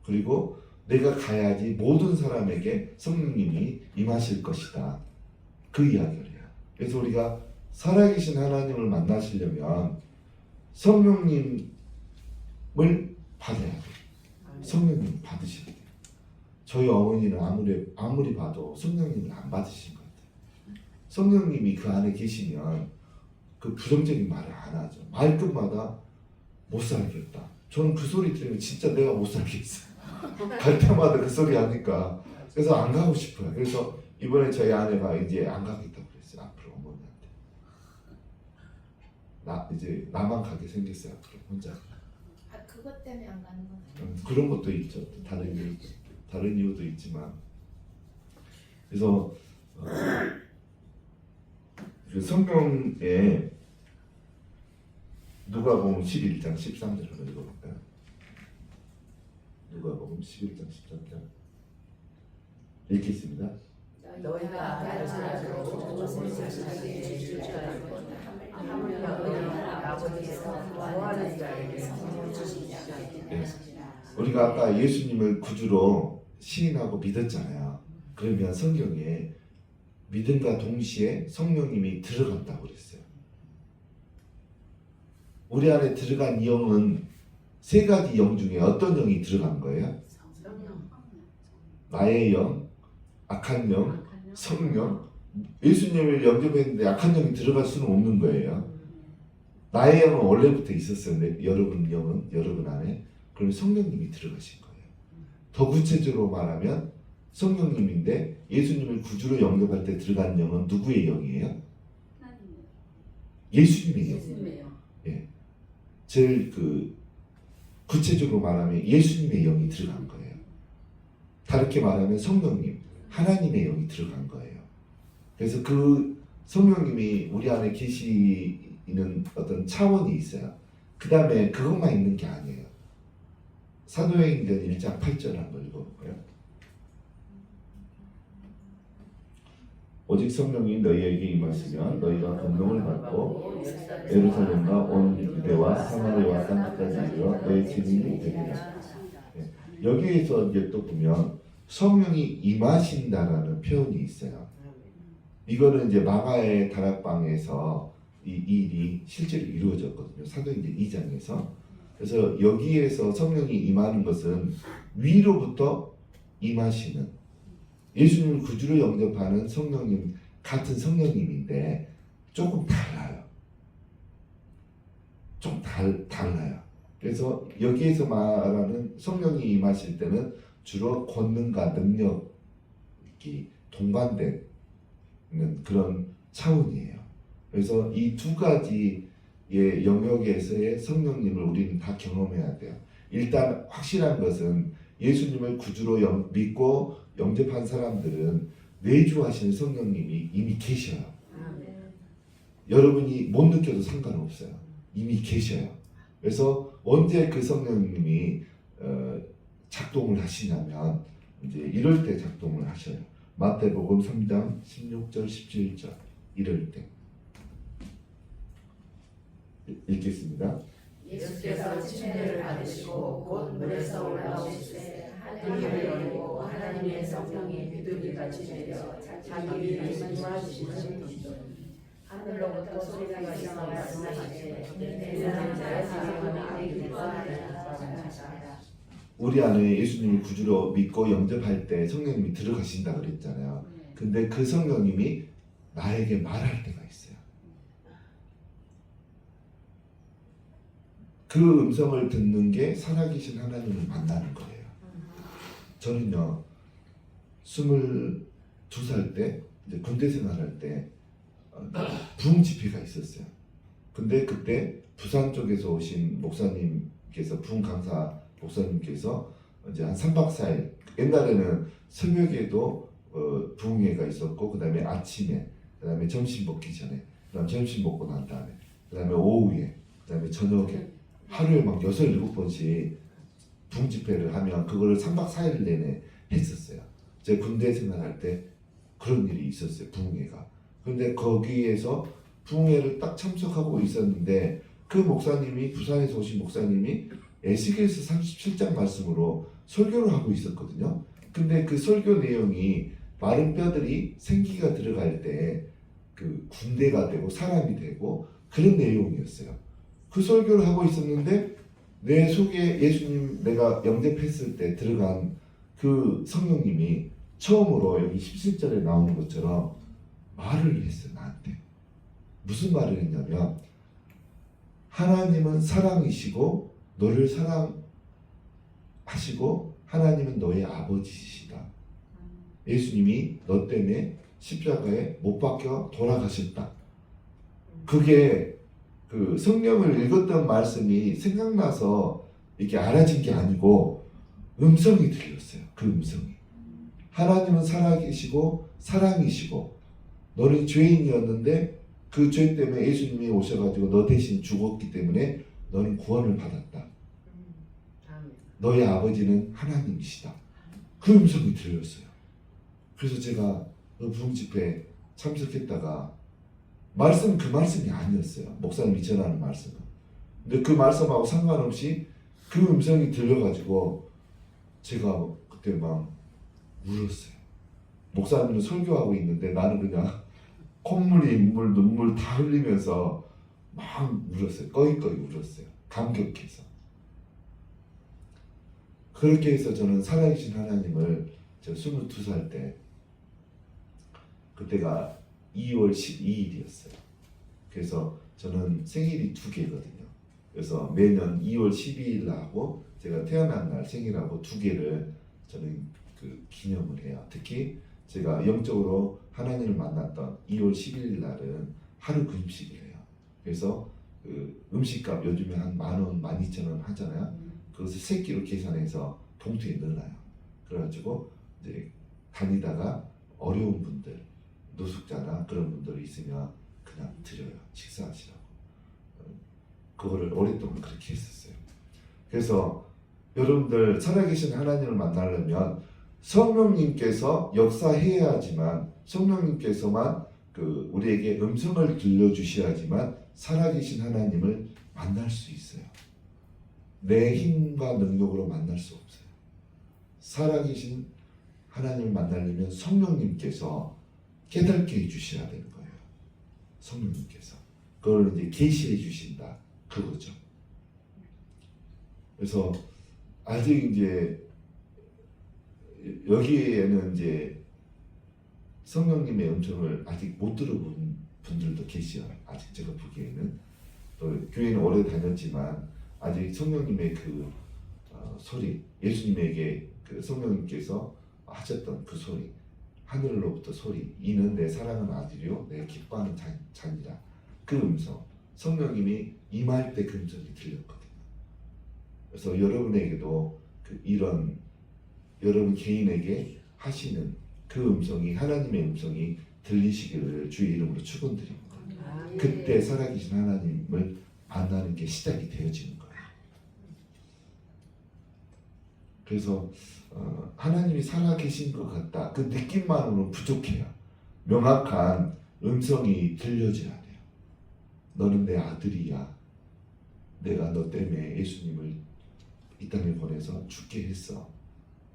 그리고 내가 가야지 모든 사람에게 성령님이 임하실 것이다. 그 이야기를 해요. 그래서 우리가 살아계신 하나님을 만나시려면 성령님을 받아야 돼요. 성령님 받으셔야 돼요. 저희 어머니는 아무리 봐도 성령님을 안 받으신 것 같아요. 성령님이 그 안에 계시면 그 부정적인 말을 안 하죠. 말끝마다 못 살겠다. 저는 그 소리 들으면 진짜 내가 못 살겠어요. 갈 때마다 그 소리 하니까 그래서 안 가고 싶어요. 그래서 이번에 저희 아내가 이제 안 가겠다고 그랬어요. 앞으로 어머니한테 이제 나만 가게 생겼어요. 앞으로 혼자. 그것 때문에 안 가는 건 아니에요. 그런 것도 있죠. 다른 이유도 있지만 그래서 그 성경에 누가복음 11장 13절 한번 읽어볼까요? 누가복음 11장 13절 읽겠습니다. 너희가 알지라도 무엇을 자기에게 줄 줄 알고 하물며 너희가 아버지께서 구하는 자에게 선물 주시지 않겠느냐. 우리가 아까 예수님을 구주로 시인하고 믿었잖아요. 그러면 성경에 믿음과 동시에 성령님이 들어간다고 그랬어요. 우리 안에 들어간 영은 세 가지 영 중에 어떤 영이 들어간 거예요? 나의 영, 악한 영, 성령. 예수님을 영접했는데 악한 영이 들어갈 수는 없는 거예요. 나의 영은 원래부터 있었어요. 여러분 영은 여러분 안에. 그럼 성령님이 들어가신 거예요. 더 구체적으로 말하면 성령님인데 예수님을 구주로 영접할 때 들어간 영은 누구의 영이에요? 예수님의 영. 예. 제일 구체적으로 말하면 예수님의 영이 들어간 거예요. 다르게 말하면 성령님, 하나님의 영이 들어간 거예요. 그래서 그 성령님이 우리 안에 계시는 어떤 차원이 있어요. 그 다음에 그것만 있는 게 아니에요. 사도행전 1장 8절 한번 읽어볼까요? 오직 성령이 너희에게 임하시면 너희가 권능을 받고 예루살렘과 온 유대와 사마리아와 땅끝까지 이르러 너희 증인이 되리라. 여기에서 이제 또 보면 성령이 임하신다라는 표현이 있어요. 이거는 이제 마가의 다락방에서 이 일이 실제로 이루어졌거든요. 사도행전 2장에서. 그래서 여기에서 성령이 임하는 것은 위로부터 임하시는 예수님을 구주로 영접하는 성령님 같은 성령님인데 조금 달라요. 좀 달라요. 그래서 여기에서 말하는 성령이 임하실 때는 주로 권능과 능력이 동반되는 그런 차원이에요. 그래서 이 두 가지의 영역에서의 성령님을 우리는 다 경험해야 돼요. 일단 확실한 것은 예수님을 구주로 믿고 영접한 사람들은 내주하시는 성령님이 이미 계셔요. 여러분이 못 느껴도 상관없어요. 이미 계셔요. 그래서 언제 그 성령님이 작동을 하시냐면 이제 이럴 때 작동을 하셔요. 마태복음 3장 16절 17절 이럴 때 읽겠습니다. 예수께서 침례를 받으시고 곧 물에서 올라오시되 하늘을 열고 하나님의 성령이 비둘기가 지내려 자기 이름을 도와주시는 하늘로부터 소리가 있어 말씀하시되 내는 자의 사랑이 되기를 하시라. 우리 안에 예수님을 구주로 믿고 영접할 때 성령님이 들어가신다 그랬잖아요. 근데 그 성령님이 나에게 말할 때가 있어요. 그 음성을 듣는 게 살아계신 하나님을 만나는 거예요. 저는요 22살 때 이제 군대 생활할 때 부흥 집회가 있었어요. 근데 그때 부산 쪽에서 오신 목사님께서 부흥 강사 목사님께서 이제 한 3박 4일 옛날에는 새벽에도 부흥회가 있었고 그 다음에 아침에 그 다음에 점심 먹기 전에 그 다음 점심 먹고 난 다음에 그 다음에 오후에 그 다음에 저녁에 하루에 막 6, 7번씩 부흥 집회를 하면 그거를 3박 4일 내내 했었어요. 제 군대 생활할 때 그런 일이 있었어요. 부흥회가. 근데 거기에서 부흥회를 딱 참석하고 있었는데 그 목사님이 부산에서 오신 목사님이 에스겔서 37장 말씀으로 설교를 하고 있었거든요. 근데 그 설교 내용이 마른 뼈들이 생기가 들어갈 때 그 군대가 되고 사람이 되고 그런 내용이었어요. 그 설교를 하고 있었는데 내 속에 예수님 내가 영접했을 때 들어간 그 성령님이 처음으로 여기 17절에 나오는 것처럼 말을 했어요. 나한테. 무슨 말을 했냐면 하나님은 사랑이시고 너를 사랑하시고 하나님은 너의 아버지시다. 예수님이 너 때문에 십자가에 못 박혀 돌아가셨다. 그게 그 성령을 읽었던 말씀이 생각나서 이렇게 알아진 게 아니고 음성이 들렸어요. 그 음성이. 하나님은 살아계시고 사랑이시고 너는 죄인이었는데 그 죄 때문에 예수님이 오셔가지고 너 대신 죽었기 때문에 너는 구원을 받았다. 너의 아버지는 하나님이시다. 그 음성이 들렸어요. 그래서 제가 그 부흥 집회에 참석했다가 그 말씀이 아니었어요. 목사님이 전하는 말씀은. 근데 그 말씀하고 상관없이 그 음성이 들려가지고 제가 그때 막 울었어요. 목사님은 설교하고 있는데 나는 그냥 콧물이 눈물 다 흘리면서 막 울었어요. 꺼이꺼이 울었어요. 감격해서. 그렇게 해서 저는 살아계신 하나님을 저 22살 때 그때가 2월 12일이었어요. 그래서 저는 생일이 2개거든요. 그래서 매년 2월 12일 하고 제가 태어난 날 생일하고 2개를 저는 그 기념을 해요. 특히 제가 영적으로 하나님을 만났던 2월 11일 날은 하루 금식을 해요. 그래서 그 음식값 요즘에 한 10,000원, 12,000원 하잖아요. 그것을 3끼로 계산해서 봉투에 넣어놔요. 그래가지고 이제 다니다가 어려운 분들, 노숙자나 그런 분들이 있으면 그냥 드려요. 식사하시라고. 그거를 오랫동안 그렇게 했었어요. 그래서 여러분들 살아계신 하나님을 만나려면 성령님께서 역사해야지만, 성령님께서만 그 우리에게 음성을 들려주셔야지만 살아계신 하나님을 만날 수 있어요. 내 힘과 능력으로 만날 수 없어요. 살아계신 하나님을 만나려면 성령님께서 깨닫게 해주셔야 되는 거예요. 성령님께서 그걸 이제 계시해 주신다, 그거죠. 그래서 아직 이제 여기에는 이제 성령님의 음성을 아직 못 들어본 분들도 계시요. 아직 제가 보기에는 또 교회는 오래 다녔지만 아직 성령님의 그 소리, 예수님에게 그 성령님께서 하셨던 그 소리, 하늘로부터 소리, 이는 내 사랑하는 아들이요 내 기뻐하는 자니라, 그 음성, 성령님이 임할 때 그 음성이 들렸거든요. 그래서 여러분에게도 그 이런 여러분 개인에게 하시는 그 음성이, 하나님의 음성이 들리시기를 주의 이름으로 축원드립니다. 그때 살아계신 하나님을 만나는 게 시작이 되어지는 거예요. 그래서 하나님이 살아계신 것 같다, 그 느낌만으로는 부족해요. 명확한 음성이 들려져야 돼요. 너는 내 아들이야. 내가 너 때문에 예수님을 이 땅에 보내서 죽게 했어.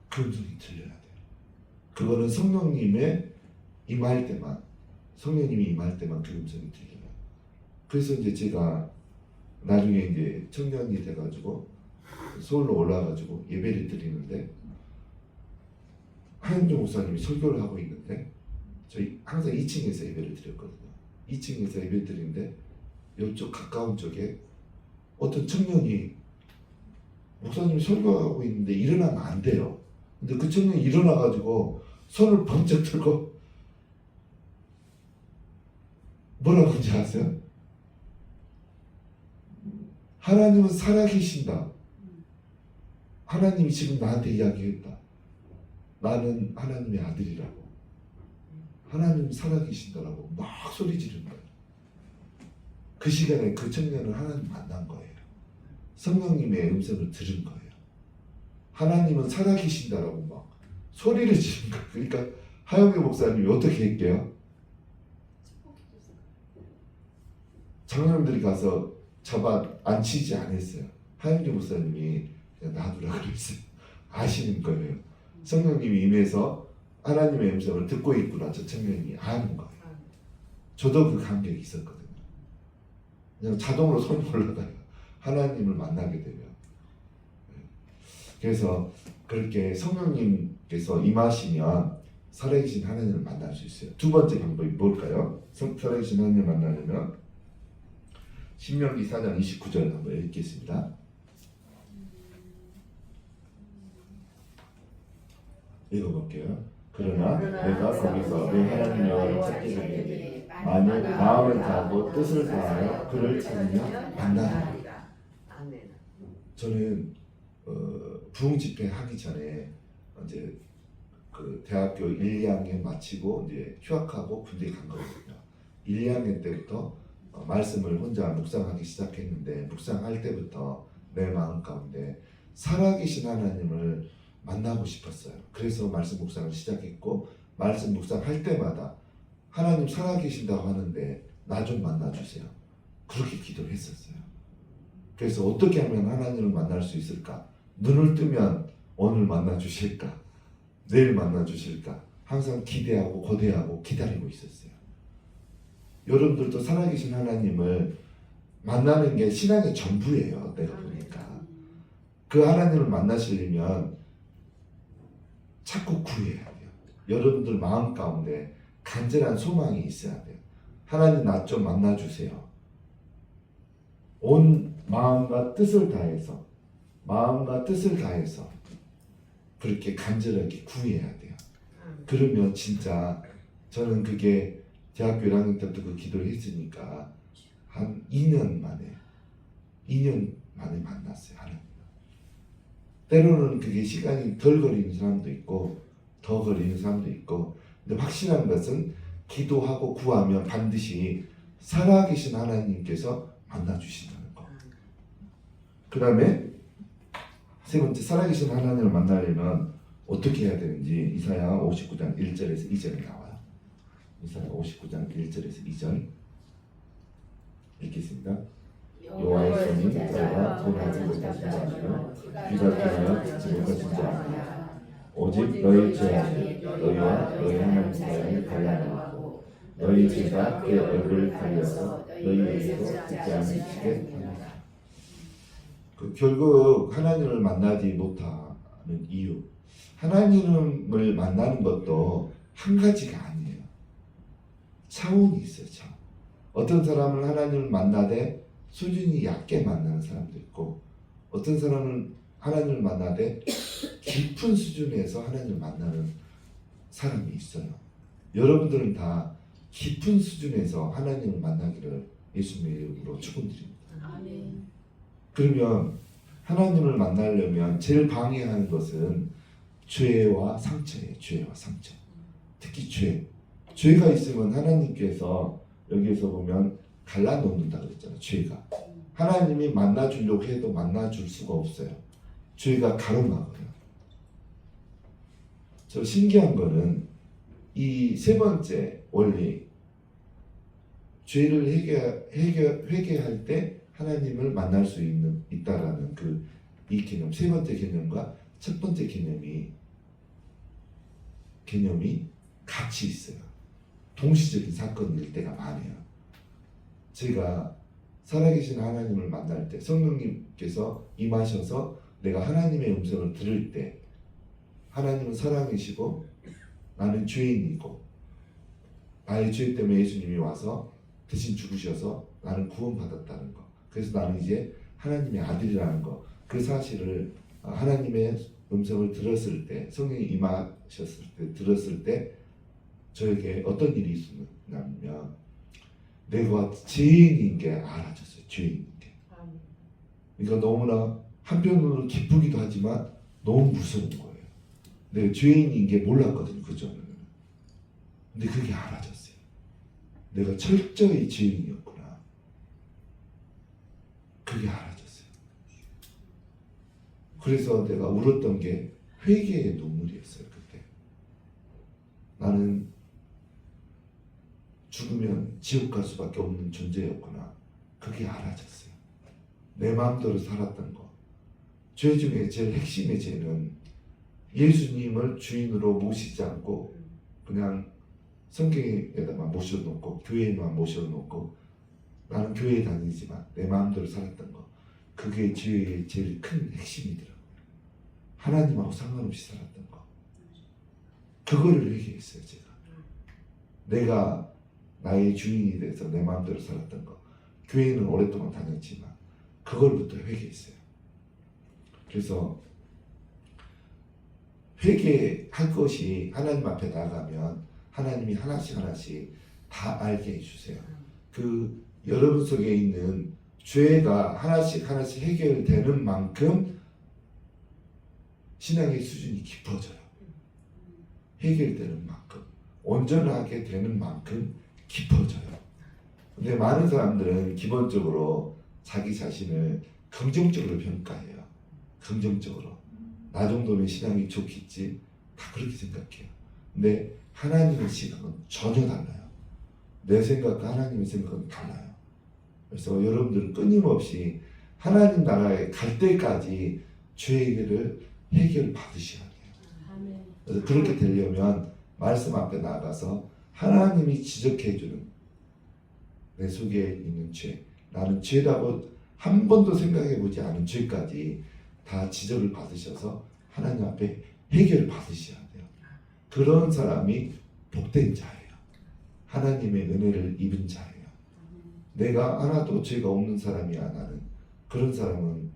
그 음성이 들려야 돼요. 그거는 성령님의 임할 때만, 성령님이 임할 때만 그 음성이 들려요. 그래서 이제 제가 나중에 이제 청년이 돼가지고 서울로 올라가가지고 예배를 드리는데, 하영종 목사님이 설교를 하고 있는데 저희 항상 2층에서 예배를 드렸거든요. 2층에서 예배를 드리는데 이쪽 가까운 쪽에 어떤 청년이 목사님이 설교하고 있는데 일어나면 안 돼요. 근데 그 청년이 일어나가지고 손을 번쩍 들고 뭐라고 하는지 아세요? 하나님은 살아계신다. 하나님이 지금 나한테 이야기했다. 나는 하나님의 아들이라고. 하나님이 살아계신다라고 막 소리 지른 거예요. 그 시간에 그 청년은 하나님 만난 거예요. 성령님의 음성을 들은 거예요. 하나님은 살아계신다라고 막 소리를 지른 거예요. 그러니까 하영규 목사님이 어떻게 할게요? 장로님들이 가서 잡아 앉히지 않았어요. 하영규 목사님이 그냥 놔두라 그랬어요. 아시는 거예요. 성령님이 임해서 하나님의 음성을 듣고 있구나, 저 청년이 아는 거예요. 저도 그 감격이 있었거든요. 그냥 자동으로 손이 올라가요. 하나님을 만나게 되면. 그래서 그렇게 성령님께서 임하시면 살아계신 하나님을 만날 수 있어요. 두 번째 방법이 뭘까요? 살아계신 하나님을 만나려면 신명기 4장 29절 한번 읽겠습니다. 읽어볼게요. 그러나 내가 거기서 내 하나님 여호와를 찾게 되니 만일 마음을 다하고 뜻을 다하여 그를 찾으면 만나리라. 저는 부흥 집회 하기 전에 이제 그 대학교 1, 2학년 마치고 이제 휴학하고 군대 간 거거든요. 1, 2학년 때부터 말씀을 혼자 묵상하기 시작했는데, 묵상할 때부터 내 마음 가운데 살아계신 하나님을 만나고 싶었어요. 그래서 말씀 묵상을 시작했고, 말씀 묵상할 때마다 하나님 살아계신다고 하는데 나 좀 만나주세요. 그렇게 기도를 했었어요. 그래서 어떻게 하면 하나님을 만날 수 있을까? 눈을 뜨면 오늘 만나주실까? 내일 만나주실까? 항상 기대하고 고대하고 기다리고 있었어요. 여러분들도 살아계신 하나님을 만나는 게 신앙의 전부예요. 내가 보니까 그 하나님을 만나시려면 자꾸 구해야 돼요. 여러분들 마음 가운데 간절한 소망이 있어야 돼요. 하나님 나 좀 만나주세요. 온 마음과 뜻을 다해서 그렇게 간절하게 구해야 돼요. 그러면 진짜 저는 그게 대학교 1학년 때부터 그 기도를 했으니까 한 2년 만에 만났어요. 하나님. 때로는 그게 시간이 덜 걸리는 사람도 있고 더 걸리는 사람도 있고, 근데 확실한 것은 기도하고 구하면 반드시 살아계신 하나님께서 만나주신다는 거. 그 다음에 세 번째, 살아계신 하나님을 만나려면 어떻게 해야 되는지 이사야 59장 1절에서 2절에 나와요. 이사야 59장 1절에서 2절 읽겠습니다. 여호와의 손이 너희가 보내는 것을 진짜하며 귀가 귀하여 듣지 못하신 자 아니냐. 오직 너희 죄악이 너희와 너희 하나님 사이에 갈라놓고 너희 죄가 그의 얼굴을 가려서 너희에게서 듣지 않으시게 합니다. 결국 하나님을 만나지 못하는 이유, 하나님을 만나는 것도 한 가지가 아니에요. 차원이 있어요. 차원. 어떤 사람은 하나님을 만나되 수준이 얕게 만나는 사람도 있고, 어떤 사람은 하나님을 만나되 깊은 수준에서 하나님을 만나는 사람이 있어요. 여러분들은 다 깊은 수준에서 하나님을 만나기를 예수님의 이름으로 축원드립니다. 아멘. 그러면 하나님을 만나려면 제일 방해하는 것은 죄와 상처예요. 죄와 상처. 특히 죄가 있으면 하나님께서 여기에서 보면 갈라놓는다 그랬잖아요. 죄가. 하나님이 만나주려고 해도 만나줄 수가 없어요. 죄가 가로막아요. 저 신기한 거는 이 세 번째 원리, 죄를 회개할 때 하나님을 만날 수 있다라는 이 개념, 세 번째 개념과 첫 번째 개념이 같이 있어요. 동시적인 사건일 때가 많아요. 제가 살아계신 하나님을 만날 때 성령님께서 임하셔서 내가 하나님의 음성을 들을 때, 하나님은 사랑이시고 나는 죄인이고 나의 죄 때문에 예수님이 와서 대신 죽으셔서 나는 구원받았다는 거, 그래서 나는 이제 하나님의 아들이라는 거, 그 사실을 하나님의 음성을 들었을 때, 성령이 임하셨을 때 들었을 때 저에게 어떤 일이 있었냐면 내가 죄인인 게 알아졌어요. 죄인인 게. 그러니까 너무나 한편으로 기쁘기도 하지만 너무 무서운 거예요. 내가 죄인인 게 몰랐거든요. 그전에는. 근데 그게 알아졌어요. 내가 철저히 죄인이었구나. 그게 알아졌어요. 그래서 내가 울었던 게 회개의 눈물이었어요. 그때. 나는 죽으면 지옥 갈 수밖에 없는 존재였구나. 그게 알아졌어요. 내 마음대로 살았던 거. 죄 중에 제일 핵심의 죄는 예수님을 주인으로 모시지 않고 그냥 성경에다만 모셔놓고 교회에만 모셔놓고 나는 교회에 다니지만 내 마음대로 살았던 거. 그게 죄의 제일 큰 핵심이더라고요. 하나님하고 상관없이 살았던 거. 그거를 회개했어요. 제가. 내가 나의 주인이 돼서 내 마음대로 살았던 거. 교회는 오랫동안 다녔지만 그걸부터 회개했어요. 그래서 회개할 것이 하나님 앞에 나가면 하나님이 하나씩 다 알게 해주세요. 그 여러분 속에 있는 죄가 하나씩 해결되는 만큼 신앙의 수준이 깊어져요. 해결되는 만큼, 온전하게 되는 만큼 깊어져요. 근데 많은 사람들은 기본적으로 자기 자신을 긍정적으로 평가해요. 긍정적으로. 나 정도면 신앙이 좋겠지. 다 그렇게 생각해요. 근데 하나님의 시각은 전혀 달라요. 내 생각과 하나님의 생각은 달라요. 그래서 여러분들은 끊임없이 하나님 나라에 갈 때까지 죄를 해결 받으셔야 돼요. 그래서 그렇게 되려면 말씀 앞에 나가서 하나님이 지적해주는 내 속에 있는 죄, 나는 죄라고 한 번도 생각해보지 않은 죄까지 다 지적을 받으셔서 하나님 앞에 해결을 받으셔야 돼요. 그런 사람이 복된 자예요. 하나님의 은혜를 입은 자예요. 내가 하나도 죄가 없는 사람이야 나는. 그런 사람은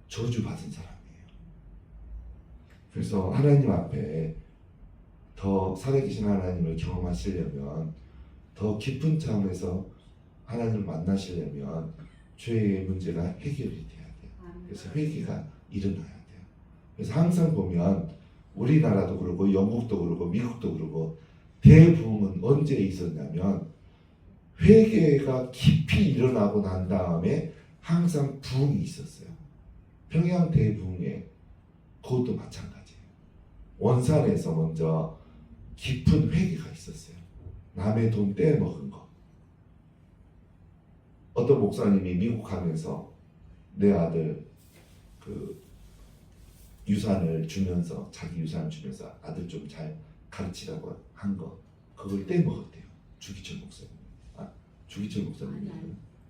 저주받은 사람이에요. 그래서 하나님 앞에 더 살아계신 하나님을 경험하시려면, 더 깊은 차원에서 하나님을 만나시려면 죄의 문제가 해결이 돼야 돼요. 그래서 회개가 일어나야 돼요. 그래서 항상 보면 우리나라도 그러고 영국도 그러고 미국도 그러고 대부흥은 언제 있었냐면 회개가 깊이 일어나고 난 다음에 항상 부흥이 있었어요. 평양 대부흥에 그것도 마찬가지예요. 원산에서 먼저 깊은 회개가 있었어요. 남의 돈 떼먹은 거. 어떤 목사님이 미국 가면서 내 아들 그 유산을 주면서, 자기 유산을 주면서 아들 좀 잘 가르치라고 한 거, 그걸 떼먹었대요. 주기철 목사님. 주기철 목사님이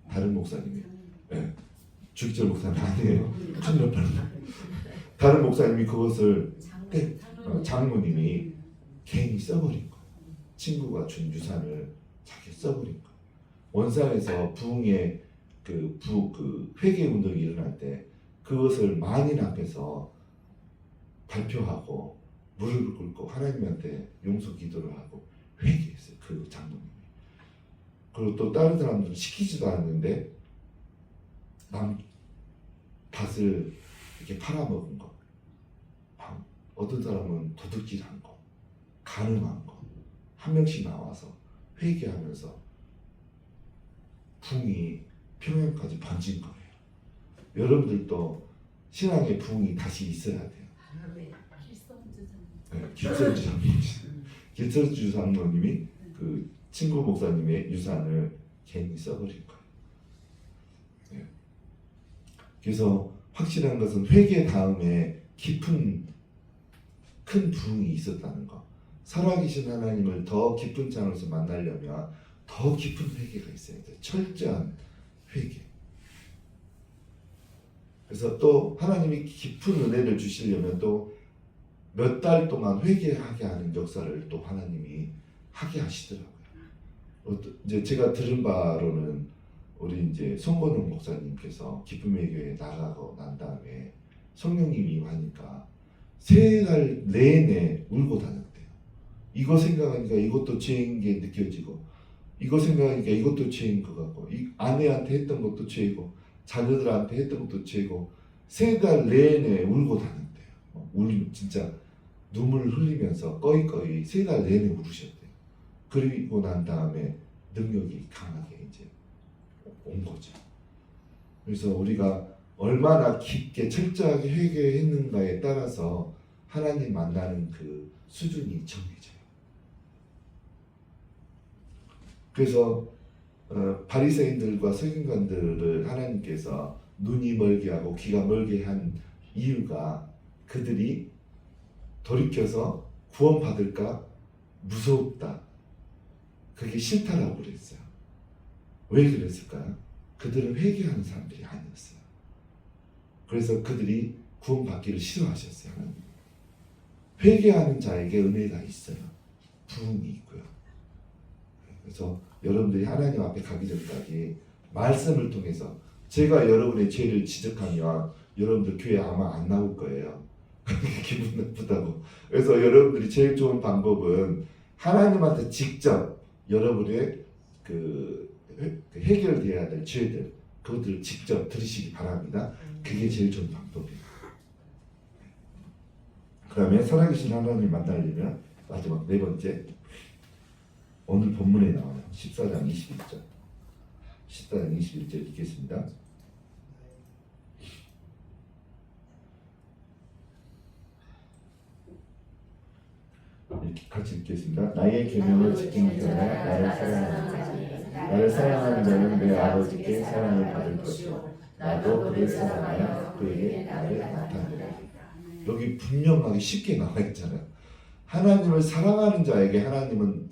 다른 목사님이. 네. 주기철 목사님 아니에요. 큰일 날 다른 목사님이 그것을 장모님이 괜히 써버린 거예요. 친구가 준 유산을 자기 써버린 거예요. 원산에서 부흥의 그 회개 운동이 일어날 때 그것을 만인 앞에서 발표하고 무릎을 꿇고 하나님한테 용서 기도를 하고 회개했어요. 그 장모님이. 그리고 또 다른 사람들은 시키지도 않았는데 남 밭을 이렇게 팔아먹은 거, 어떤 사람은 도둑질한 거, 간음한 거, 한 명씩 나와서 회개하면서 부흥이 평양까지 번진 거예요. 여러분들도 신앙의 부흥이 다시 있어야 돼요. 네, 길선주 장로님, 길선주 장로님이 그 친구 목사님의 유산을 괜히 써버린 거예요. 네. 그래서 확실한 것은 회개 다음에 깊은 큰 부흥이 있었다는 거. 살아계신 하나님을 더 깊은 차원에서 만나려면 더 깊은 회개가 있어야 돼요. 철저한 회개. 그래서 또 하나님이 깊은 은혜를 주시려면 또 몇 달 동안 회개하게 하는 역사를 또 하나님이 하게 하시더라고요. 이제 제가 들은 바로는 우리 이제 송건웅 목사님께서 기쁨의 교회에 나가고 난 다음에 성령님이 임하니까 3달 내내 울고 다녔대요. 이거 생각하니까 이것도 죄인 게 느껴지고, 이거 생각하니까 이것도 죄인 것 같고, 이 아내한테 했던 것도 죄이고, 자녀들한테 했던 것도 죄고, 3달 내내 울고 다녔대요. 진짜 눈물을 흘리면서 꺼이꺼이 3달 내내 울으셨대요. 그리고 난 다음에 능력이 강하게 이제 온 거죠. 그래서 우리가 얼마나 깊게 철저하게 회개했는가에 따라서 하나님 만나는 그 수준이 정해져요. 그래서 바리새인들과 서기관들을 하나님께서 눈이 멀게 하고 귀가 멀게 한 이유가 그들이 돌이켜서 구원받을까 무섭다, 그게 싫다라고 그랬어요. 왜 그랬을까요? 그들은 회개하는 사람들이 아니었어요. 그래서 그들이 구원받기를 싫어하셨어요. 회개하는 자에게 은혜가 있어요. 부흥이 있고요. 그래서 여러분들이 하나님 앞에 가기 전까지 말씀을 통해서, 제가 여러분의 죄를 지적하면 여러분들 교회 아마 안 나올 거예요. 기분 나쁘다고. 그래서 여러분들이 제일 좋은 방법은 하나님한테 직접 여러분의 그 해결돼야 될 죄들, 그것들을 직접 들으시기 바랍니다. 그게 제일 좋은 방법이에요. 그 다음에 살아계신 하나님 만나려면 마지막 4번째, 오늘 본문에 나와요. 14장 21절. 14장 21절 읽겠습니다. 이렇게 같이 읽겠습니다. 나의 계명을 지키는 자가 나를 사랑하는 자는 내 아버지께 사랑을 받을 것이요 나도 그를 사랑하여 그에게 나를 나타내리라. 여기 분명하게 쉽게 나와 있잖아요. 하나님을 사랑하는 자에게 하나님은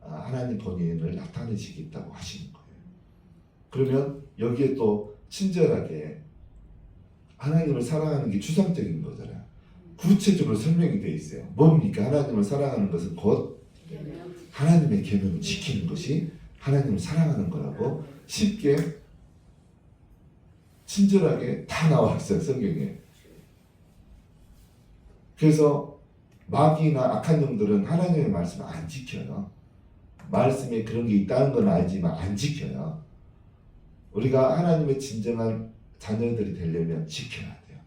하나님 본인을 나타내시겠다고 하시는 거예요. 그러면 여기에 또 친절하게 하나님을 사랑하는 게 추상적인 거잖아요. 구체적으로 설명이 되어 있어요. 뭡니까? 하나님을 사랑하는 것은 곧 하나님의 계명을 지키는 것이 하나님을 사랑하는 거라고 쉽게 친절하게 다 나와 있어요, 성경에. 그래서 마귀나 악한 영들은 하나님의 말씀을 안 지켜요. 말씀에 그런 게 있다는 건 알지만 안 지켜요. 우리가 하나님의 진정한 자녀들이 되려면 지켜야 돼요.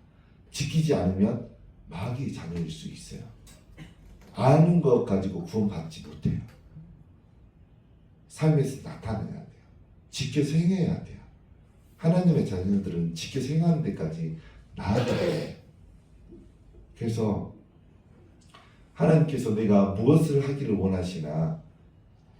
지키지 않으면 마귀의 자녀일 수 있어요. 아는 것 가지고 구원받지 못해요. 삶에서 나타내야 돼요. 지켜서 행해야 돼요. 하나님의 자녀들은 지켜서 행하는 데까지 나아가야 돼요. 그래서 하나님께서 내가 무엇을 하기를 원하시나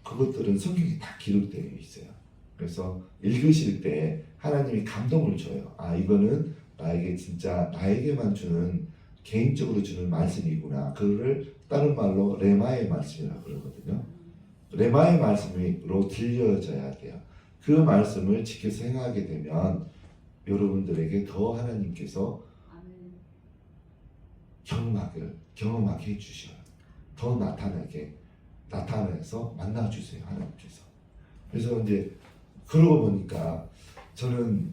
그것들은 성경에 다 기록되어 있어요. 그래서 읽으실 때 하나님이 감동을 줘요. 아, 이거는 나에게 진짜 나에게만 주는 개인적으로 주는 말씀이구나. 그거를 다른 말로 레마의 말씀이라고 그러거든요. 레마의 말씀으로 들려져야 돼요. 그 말씀을 지켜서 행하게 되면 여러분들에게 더 하나님께서 경험하게 해주셔요. 더 나타내서 만나주세요, 하나님께서. 그래서 이제 그러고 보니까 저는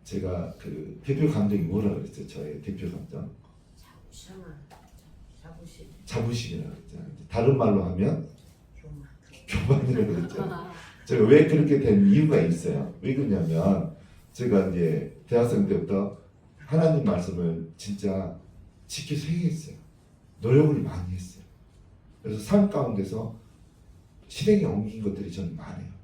제가 그 대표 감정이 뭐라 그랬어요? 저의 대표 감정 자부심이라고 했잖아요. 다른 말로 하면 교만이라고 그랬잖아요. 제가 왜 그렇게 된 이유가 있어요. 왜 그러냐면 제가 이제 대학생 때부터 하나님 말씀을 진짜 지켜서 행했어요. 노력을 많이 했어요. 그래서 삶 가운데서 실행에 옮긴 것들이 저는 많아요.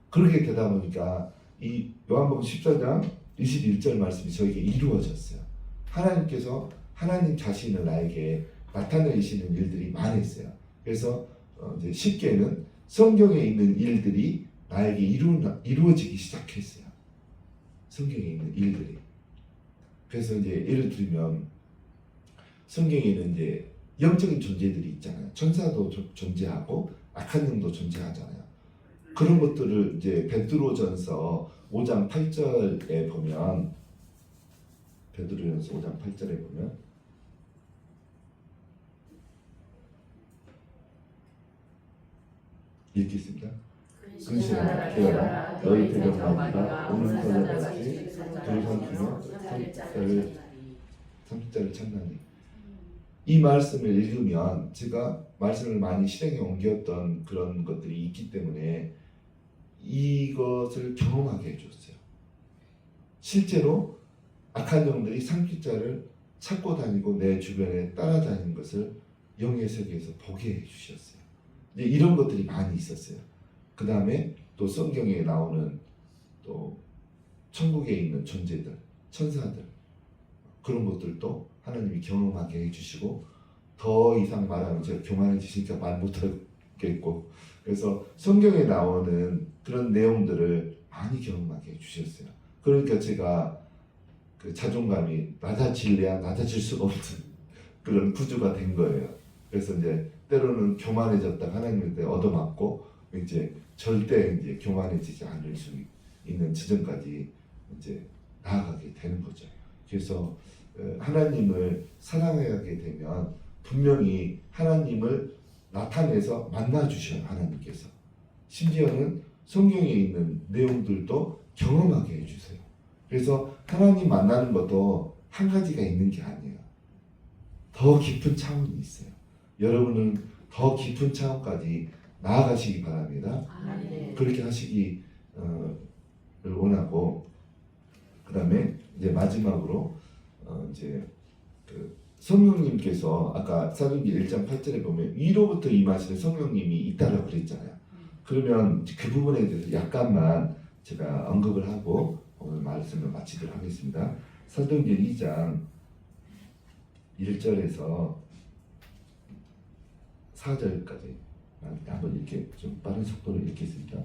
그렇게 되다 보니까 이 요한복음 14장 21절 말씀이 저에게 이루어졌어요. 하나님께서 하나님 자신을 나에게 나타내시는 일들이 많았어요. 그래서 이제 쉽게는 성경에 있는 일들이 나에게 이루어지기 시작했어요. 성경에 있는 일들이. 그래서 이제 예를 들면 성경에는 이제 영적인 존재들이 있잖아요. 천사도 존재하고 악한 영도 존재하잖아요. 그런 것들을 이제 베드로전서 5장 8절에 보면 베드로전서 5장 8절에 보면 읽겠습니다. 근시나 되어라 너희 대적마귀가 오는 터널같이 돌삼키며 30자를 찾나니. 이 말씀을 읽으면 제가 말씀을 많이 실행에 옮겼던 그런 것들이 있기 때문에 이것을 경험하게 해줬어요. 실제로 악한 영들이 삼킬자를 찾고 다니고 내 주변에 따라다니는 것을 영의 세계에서 보게 해주셨어요. 이제 이런 것들이 많이 있었어요. 그 다음에 또 성경에 나오는 또 천국에 있는 존재들, 천사들 그런 것들도 하나님이 경험하게 해주시고 더 이상 말하면 제가 교만해지니까 말 못하겠고 그래서 성경에 나오는 그런 내용들을 많이 경험하게 해주셨어요. 그러니까 제가 그 자존감이 낮아질래야 낮아질 수가 없는 그런 구조가 된 거예요. 그래서 이제 때로는 교만해졌다가 하나님한테 얻어맞고 이제 절대 이제 교만해지지 않을 수 있는 지점까지 이제 나아가게 되는 거죠. 그래서 하나님을 사랑하게 되면 분명히 하나님을 나타내서 만나주셔요. 하나님께서 심지어는 성경에 있는 내용들도 경험하게 해주세요. 그래서 하나님 만나는 것도 한 가지가 있는 게 아니에요. 더 깊은 차원이 있어요. 여러분은 더 깊은 차원까지 나아가시기 바랍니다. 그렇게 하시기 원하고 그 다음에 이제 마지막으로 이제 그 성령님께서 아까 사도행전 1장 8절에 보면 위로부터 임하시는 성령님이 있다라고 그랬잖아요. 그러면 그 부분에 대해서 약간만 제가 언급을 하고 오늘 말씀을 마치도록 하겠습니다. 사도행전 2장 1절에서 4절까지 한번 이렇게 좀 빠른 속도로 읽겠습니다.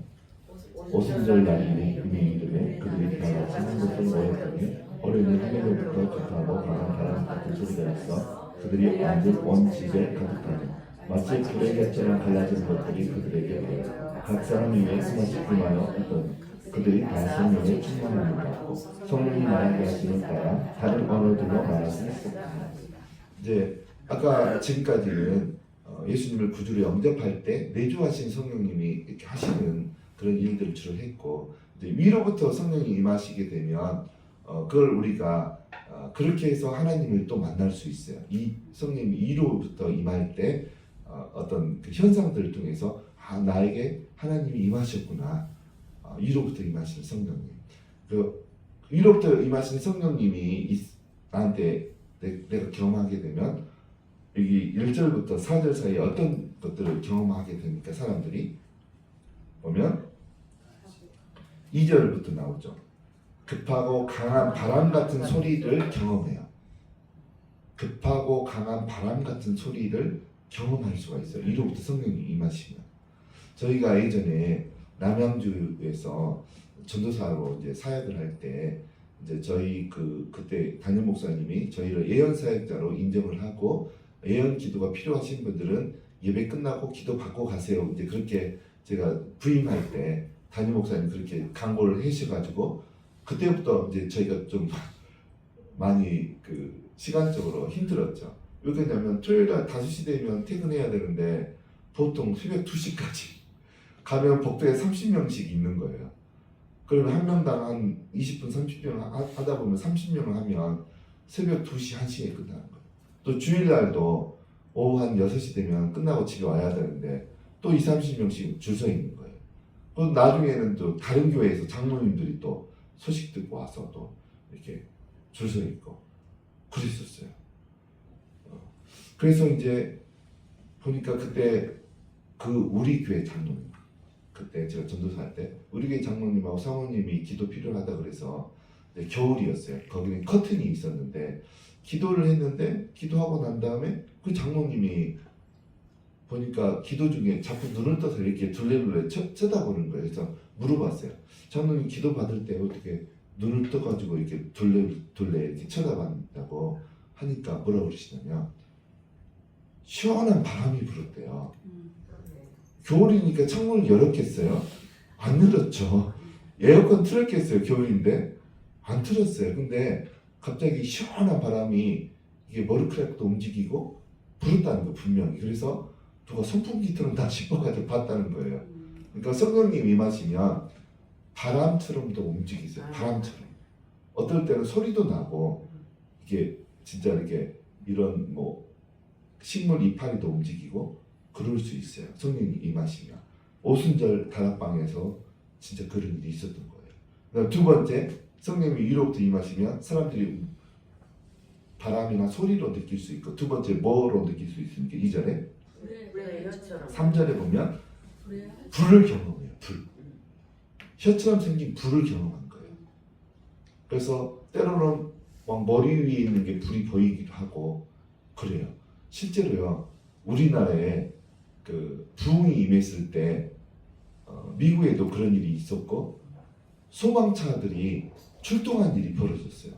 오순절 날이니 이미 이름에 그들이 대하여 사는 것을 모였더니 어린이 하늘로부터 급하고 강한 바람 같은 소리가 있어 그들이 앉은 온 집에 가득하니 마치 불의 곁처럼 갈라진 것들이 그들에게 보여 각 사람 위에 하나씩 임하여 있더니 그들이 다 성령의 충만함을 받고 성령이 말하게 하시는 따라 다른 언어들로 말할 수 있었다. 이제 아까 지금까지는 예수님을 구주로 영접할 때 내주하신 성령님이 이렇게 하시는 그런 일들을 주로 했고, 이제 위로부터 성령이 임하시게 되면 그걸 우리가 그렇게 해서 하나님을 또 만날 수 있어요. 이 성령이 위로부터 임할 때 어떤 그 현상들을 통해서 나에게 하나님이 임하셨구나. 위로부터 임하시는 성령님. 그 위로부터 임하시는 성령님이 나한테 내가 경험하게 되면 여기 1절부터 4절 사이에 어떤 것들을 경험하게 되니까 사람들이 보면 2절부터 나오죠. 급하고 강한 바람 같은 소리를 경험해요. 급하고 강한 바람 같은 소리를 경험할 수가 있어요. 이로부터 성령이 임하시면. 저희가 예전에 남양주에서 전도사로 이제 사역을 할 때 이제 저희 그때 담임 목사님이 저희를 예언 사역자로 인정을 하고 예언 기도가 필요하신 분들은 예배 끝나고 기도 받고 가세요. 이제 그렇게 제가 부임할 때 담임 목사님 그렇게 강구를 해주셔가지고 그때부터 이제 저희가 좀 많이 그 시간적으로 힘들었죠. 왜 그러냐면 토요일날 5시 되면 퇴근해야 되는데 보통 새벽 2시까지 가면 복도에 30명씩 있는 거예요. 그러면 한 명당 한 20분 30명 하다 보면 30명을 하면 새벽 2시 1시에 끝나는 거예요. 또 주일날도 오후 한 6시 되면 끝나고 집에 와야 되는데 또 20-30명씩 줄 서 있는 거예요. 또 나중에는 또 다른 교회에서 장로님들이 또 소식 듣고 와서 또 이렇게 줄 서 있고 그랬었어요. 그래서 이제 보니까 그때 우리 교회 장로님, 그때 제가 전도사 할 때 우리 교회 장로님하고 사모님이 기도 필요하다 그래서 겨울이었어요. 거기는 커튼이 있었는데 기도를 했는데 기도하고 난 다음에 그 장로님이 보니까 기도 중에 자꾸 눈을 떠서 이렇게 둘레둘레 쳐다보는 거예요. 그래서 물어봤어요. 장로님 기도 받을 때 어떻게 눈을 떠가지고 이렇게 둘레 이렇게 쳐다봤다고 하니까 뭐라고 그러시냐면 시원한 바람이 불었대요. 겨울이니까 창문을 열었겠어요? 안 열었죠. 에어컨 틀었겠어요? 겨울인데 안 틀었어요. 근데 갑자기 시원한 바람이 이게 머리카락도 움직이고 불었다는 거 분명히. 그래서 누가 선풍기처럼 다 짚어가지고 봤다는 거예요. 그러니까 성령님 임하시면 바람처럼도 움직이세요. 바람처럼. 어떨 때는 소리도 나고 이게 진짜 이렇게 이런 뭐 식물 이파리도 움직이고 그럴 수 있어요. 성령님 임하시면. 오순절 다락방에서 진짜 그런 일이 있었던 거예요. 그다음 두 번째, 성령님이 위로부터 임하시면 사람들이 바람이나 소리로 느낄 수 있고, 두 번째 뭐로 느낄 수 있습니까? 2절에 3절에 보면 불을 경험해요. 불. 혀처럼 생긴 불을 경험한 거예요. 그래서 때로는 막 머리 위에 있는 게 불이 보이기도 하고 그래요. 실제로요. 우리나라에 그 부흥이 임했을 때 미국에도 그런 일이 있었고 소방차들이 출동한 일이 벌어졌어요.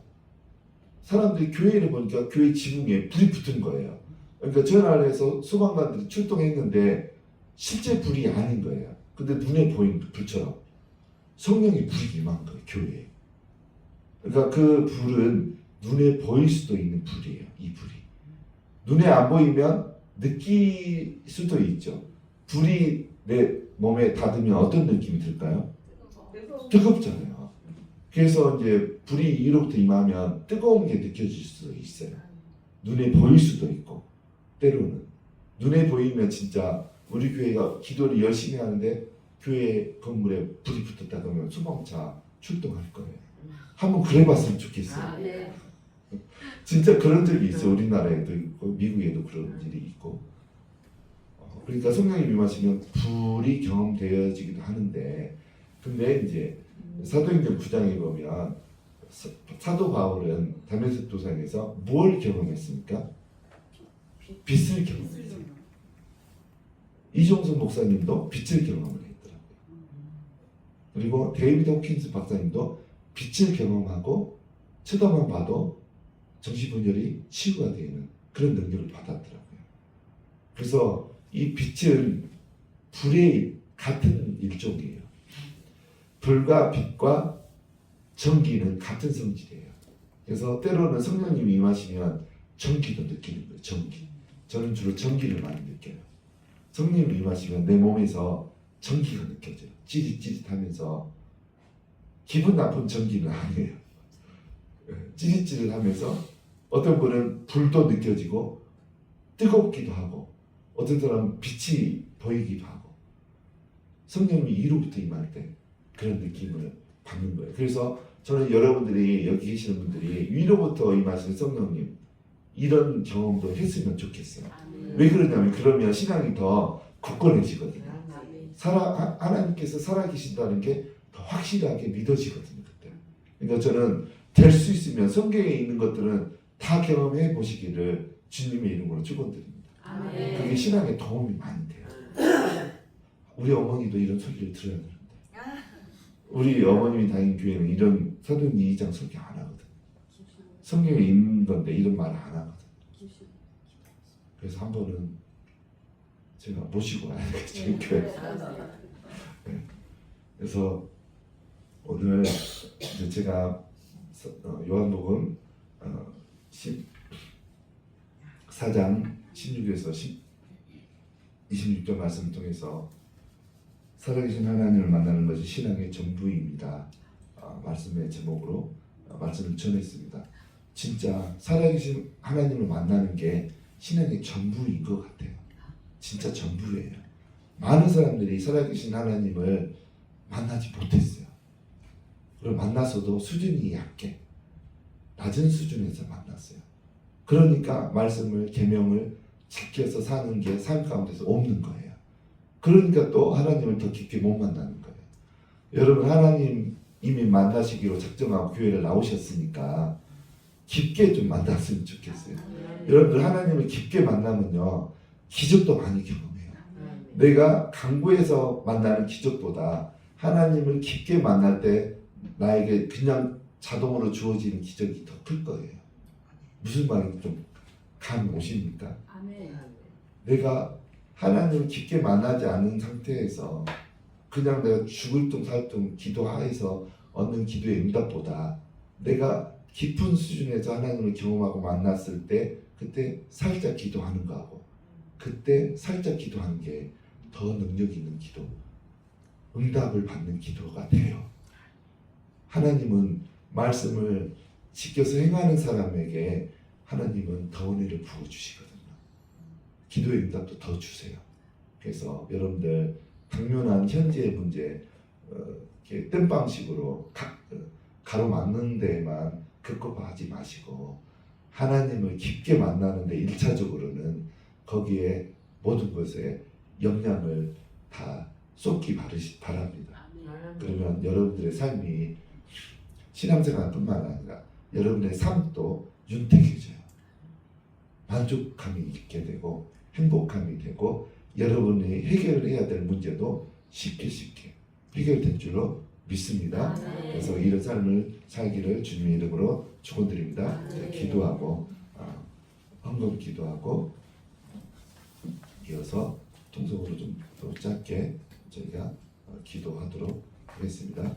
사람들이 교회를 보니까 교회 지붕에 불이 붙은 거예요. 그러니까 저 나라에서 소방관들이 출동했는데 실제 불이 아닌 거예요. 근데 눈에 보이는 불처럼 성령의 불이 임한 거예요. 교회에. 그러니까 그 불은 눈에 보일 수도 있는 불이에요. 이 불이. 눈에 안 보이면 느낄 수도 있죠. 불이 내 몸에 닿으면 어떤 느낌이 들까요? 뜨겁잖아요. 그래서 이제 불이 위로부터 임하면 뜨거운 게 느껴질 수도 있어요. 눈에 보일 수도 있고 때로는 눈에 보이면 진짜 우리 교회가 기도를 열심히 하는데 교회 건물에 불이 붙었다 그러면 소방차 출동할 거예요. 한번 그래봤으면 좋겠어요. 진짜 그런 적이 있어요. 우리나라에도 있고 미국에도 그런 일이 있고. 그러니까 성령이 임하시면 불이 경험되어지기도 하는데, 근데 이제 사도행전 9장에 보면 사도 바울은 다메섹 도상에서 뭘 경험했습니까? 빛을 경험했어요. 이종선 목사님도 빛을 경험을 했더라고요. 그리고 데이비드 호킨스 박사님도 빛을 경험하고 쳐다만 봐도 정신분열이 치유가 되는 그런 능력을 받았더라고요. 그래서 이 빛은 불의 같은 일종이에요. 불과 빛과 전기는 같은 성질이에요. 그래서 때로는 성령님이 임하시면 전기도 느끼는 거예요. 전기. 저는 주로 전기를 많이 느껴요. 성령님이 임하시면 내 몸에서 전기가 느껴져요. 찌릿찌릿하면서 기분 나쁜 전기는 아니에요. 찌릿찌릿하면서 어떤 분은 불도 느껴지고 뜨겁기도 하고 어떤 사람은 빛이 보이기도 하고 성령님이 위로부터 임할 때 그런 느낌을 받는 거예요. 그래서 저는 여러분들이 여기 계시는 분들이 위로부터 임하시는 성령님 이런 경험도 했으면 좋겠어요. 왜 그러냐면 그러면 신앙이 더 굳건해지거든요. 하나님께서 살아계신다는 게 더 확실하게 믿어지거든요. 그때. 그러니까 저는 될 수 있으면 성경에 있는 것들은 다 경험해 보시기를 주님의 이름으로 축원드립니다. 그게 신앙에 도움이 많이 돼요. 우리 어머니도 이런 소리를 들어야 되는데 우리 어머님이 다닌 교회는 이런 사도행전 2장 설교 안 하거든. 성경에 있는 건데 이런 말을 안 하거든. 그래서 한 번은 제가 모시고 와야겠죠. 교회. 네. 그래서 오늘 이제 제가 요한복음 14장 16에서 26절 말씀을 통해서 살아계신 하나님을 만나는 것이 신앙의 전부입니다. 말씀의 제목으로 말씀을 전했습니다. 진짜 살아계신 하나님을 만나는 게 신앙의 전부인 것 같아요. 진짜 전부예요. 많은 사람들이 살아계신 하나님을 만나지 못했어요. 그리고 만나서도 수준이 약해. 낮은 수준에서 만났어요. 그러니까 말씀을 계명을 지켜서 사는 게 삶 가운데서 없는 거예요. 그러니까 또 하나님을 더 깊게 못 만나는 거예요. 여러분 하나님 이미 만나시기로 작정하고 교회를 나오셨으니까 깊게 좀 만났으면 좋겠어요. 여러분들 하나님을 깊게 만나면요 기적도 많이 경험해요. 내가 강구에서 만나는 기적보다 하나님을 깊게 만날 때 나에게 그냥 자동으로 주어지는 기적이 더 클 거예요. 무슨 말인지 좀 감 오십니까? 내가 하나님을 깊게 만나지 않은 상태에서 그냥 내가 죽을 둥 살 둥 기도하에서 얻는 기도의 응답보다 내가 깊은 수준에서 하나님을 경험하고 만났을 때 그때 살짝 기도하는 거하고 그때 살짝 기도하는 게 더 능력 있는 기도, 응답을 받는 기도가 돼요. 하나님은 말씀을 지켜서 행하는 사람에게 하나님은 더 은혜를 부어주시거든요. 기도의 응답도 더 주세요. 그래서 여러분들 당면한 현재의 문제 이렇게 땜빵식으로 가로막는 데에만 급급하지 마시고 하나님을 깊게 만나는 데 1차적으로는 거기에 모든 것에 영향을 다 쏟기 바랍니다. 그러면 여러분들의 삶이 신앙생활뿐만 아니라 여러분의 삶도 윤택해져요. 만족감이 있게 되고 행복감이 되고 여러분이 해결을 해야 될 문제도 쉽게 해결될 줄로 믿습니다. 그래서 이런 삶을 살기를 주님의 이름으로 축원드립니다. 기도하고 헌금 기도하고 이어서 통성으로 좀 더 짧게 저희가 기도하도록 하겠습니다.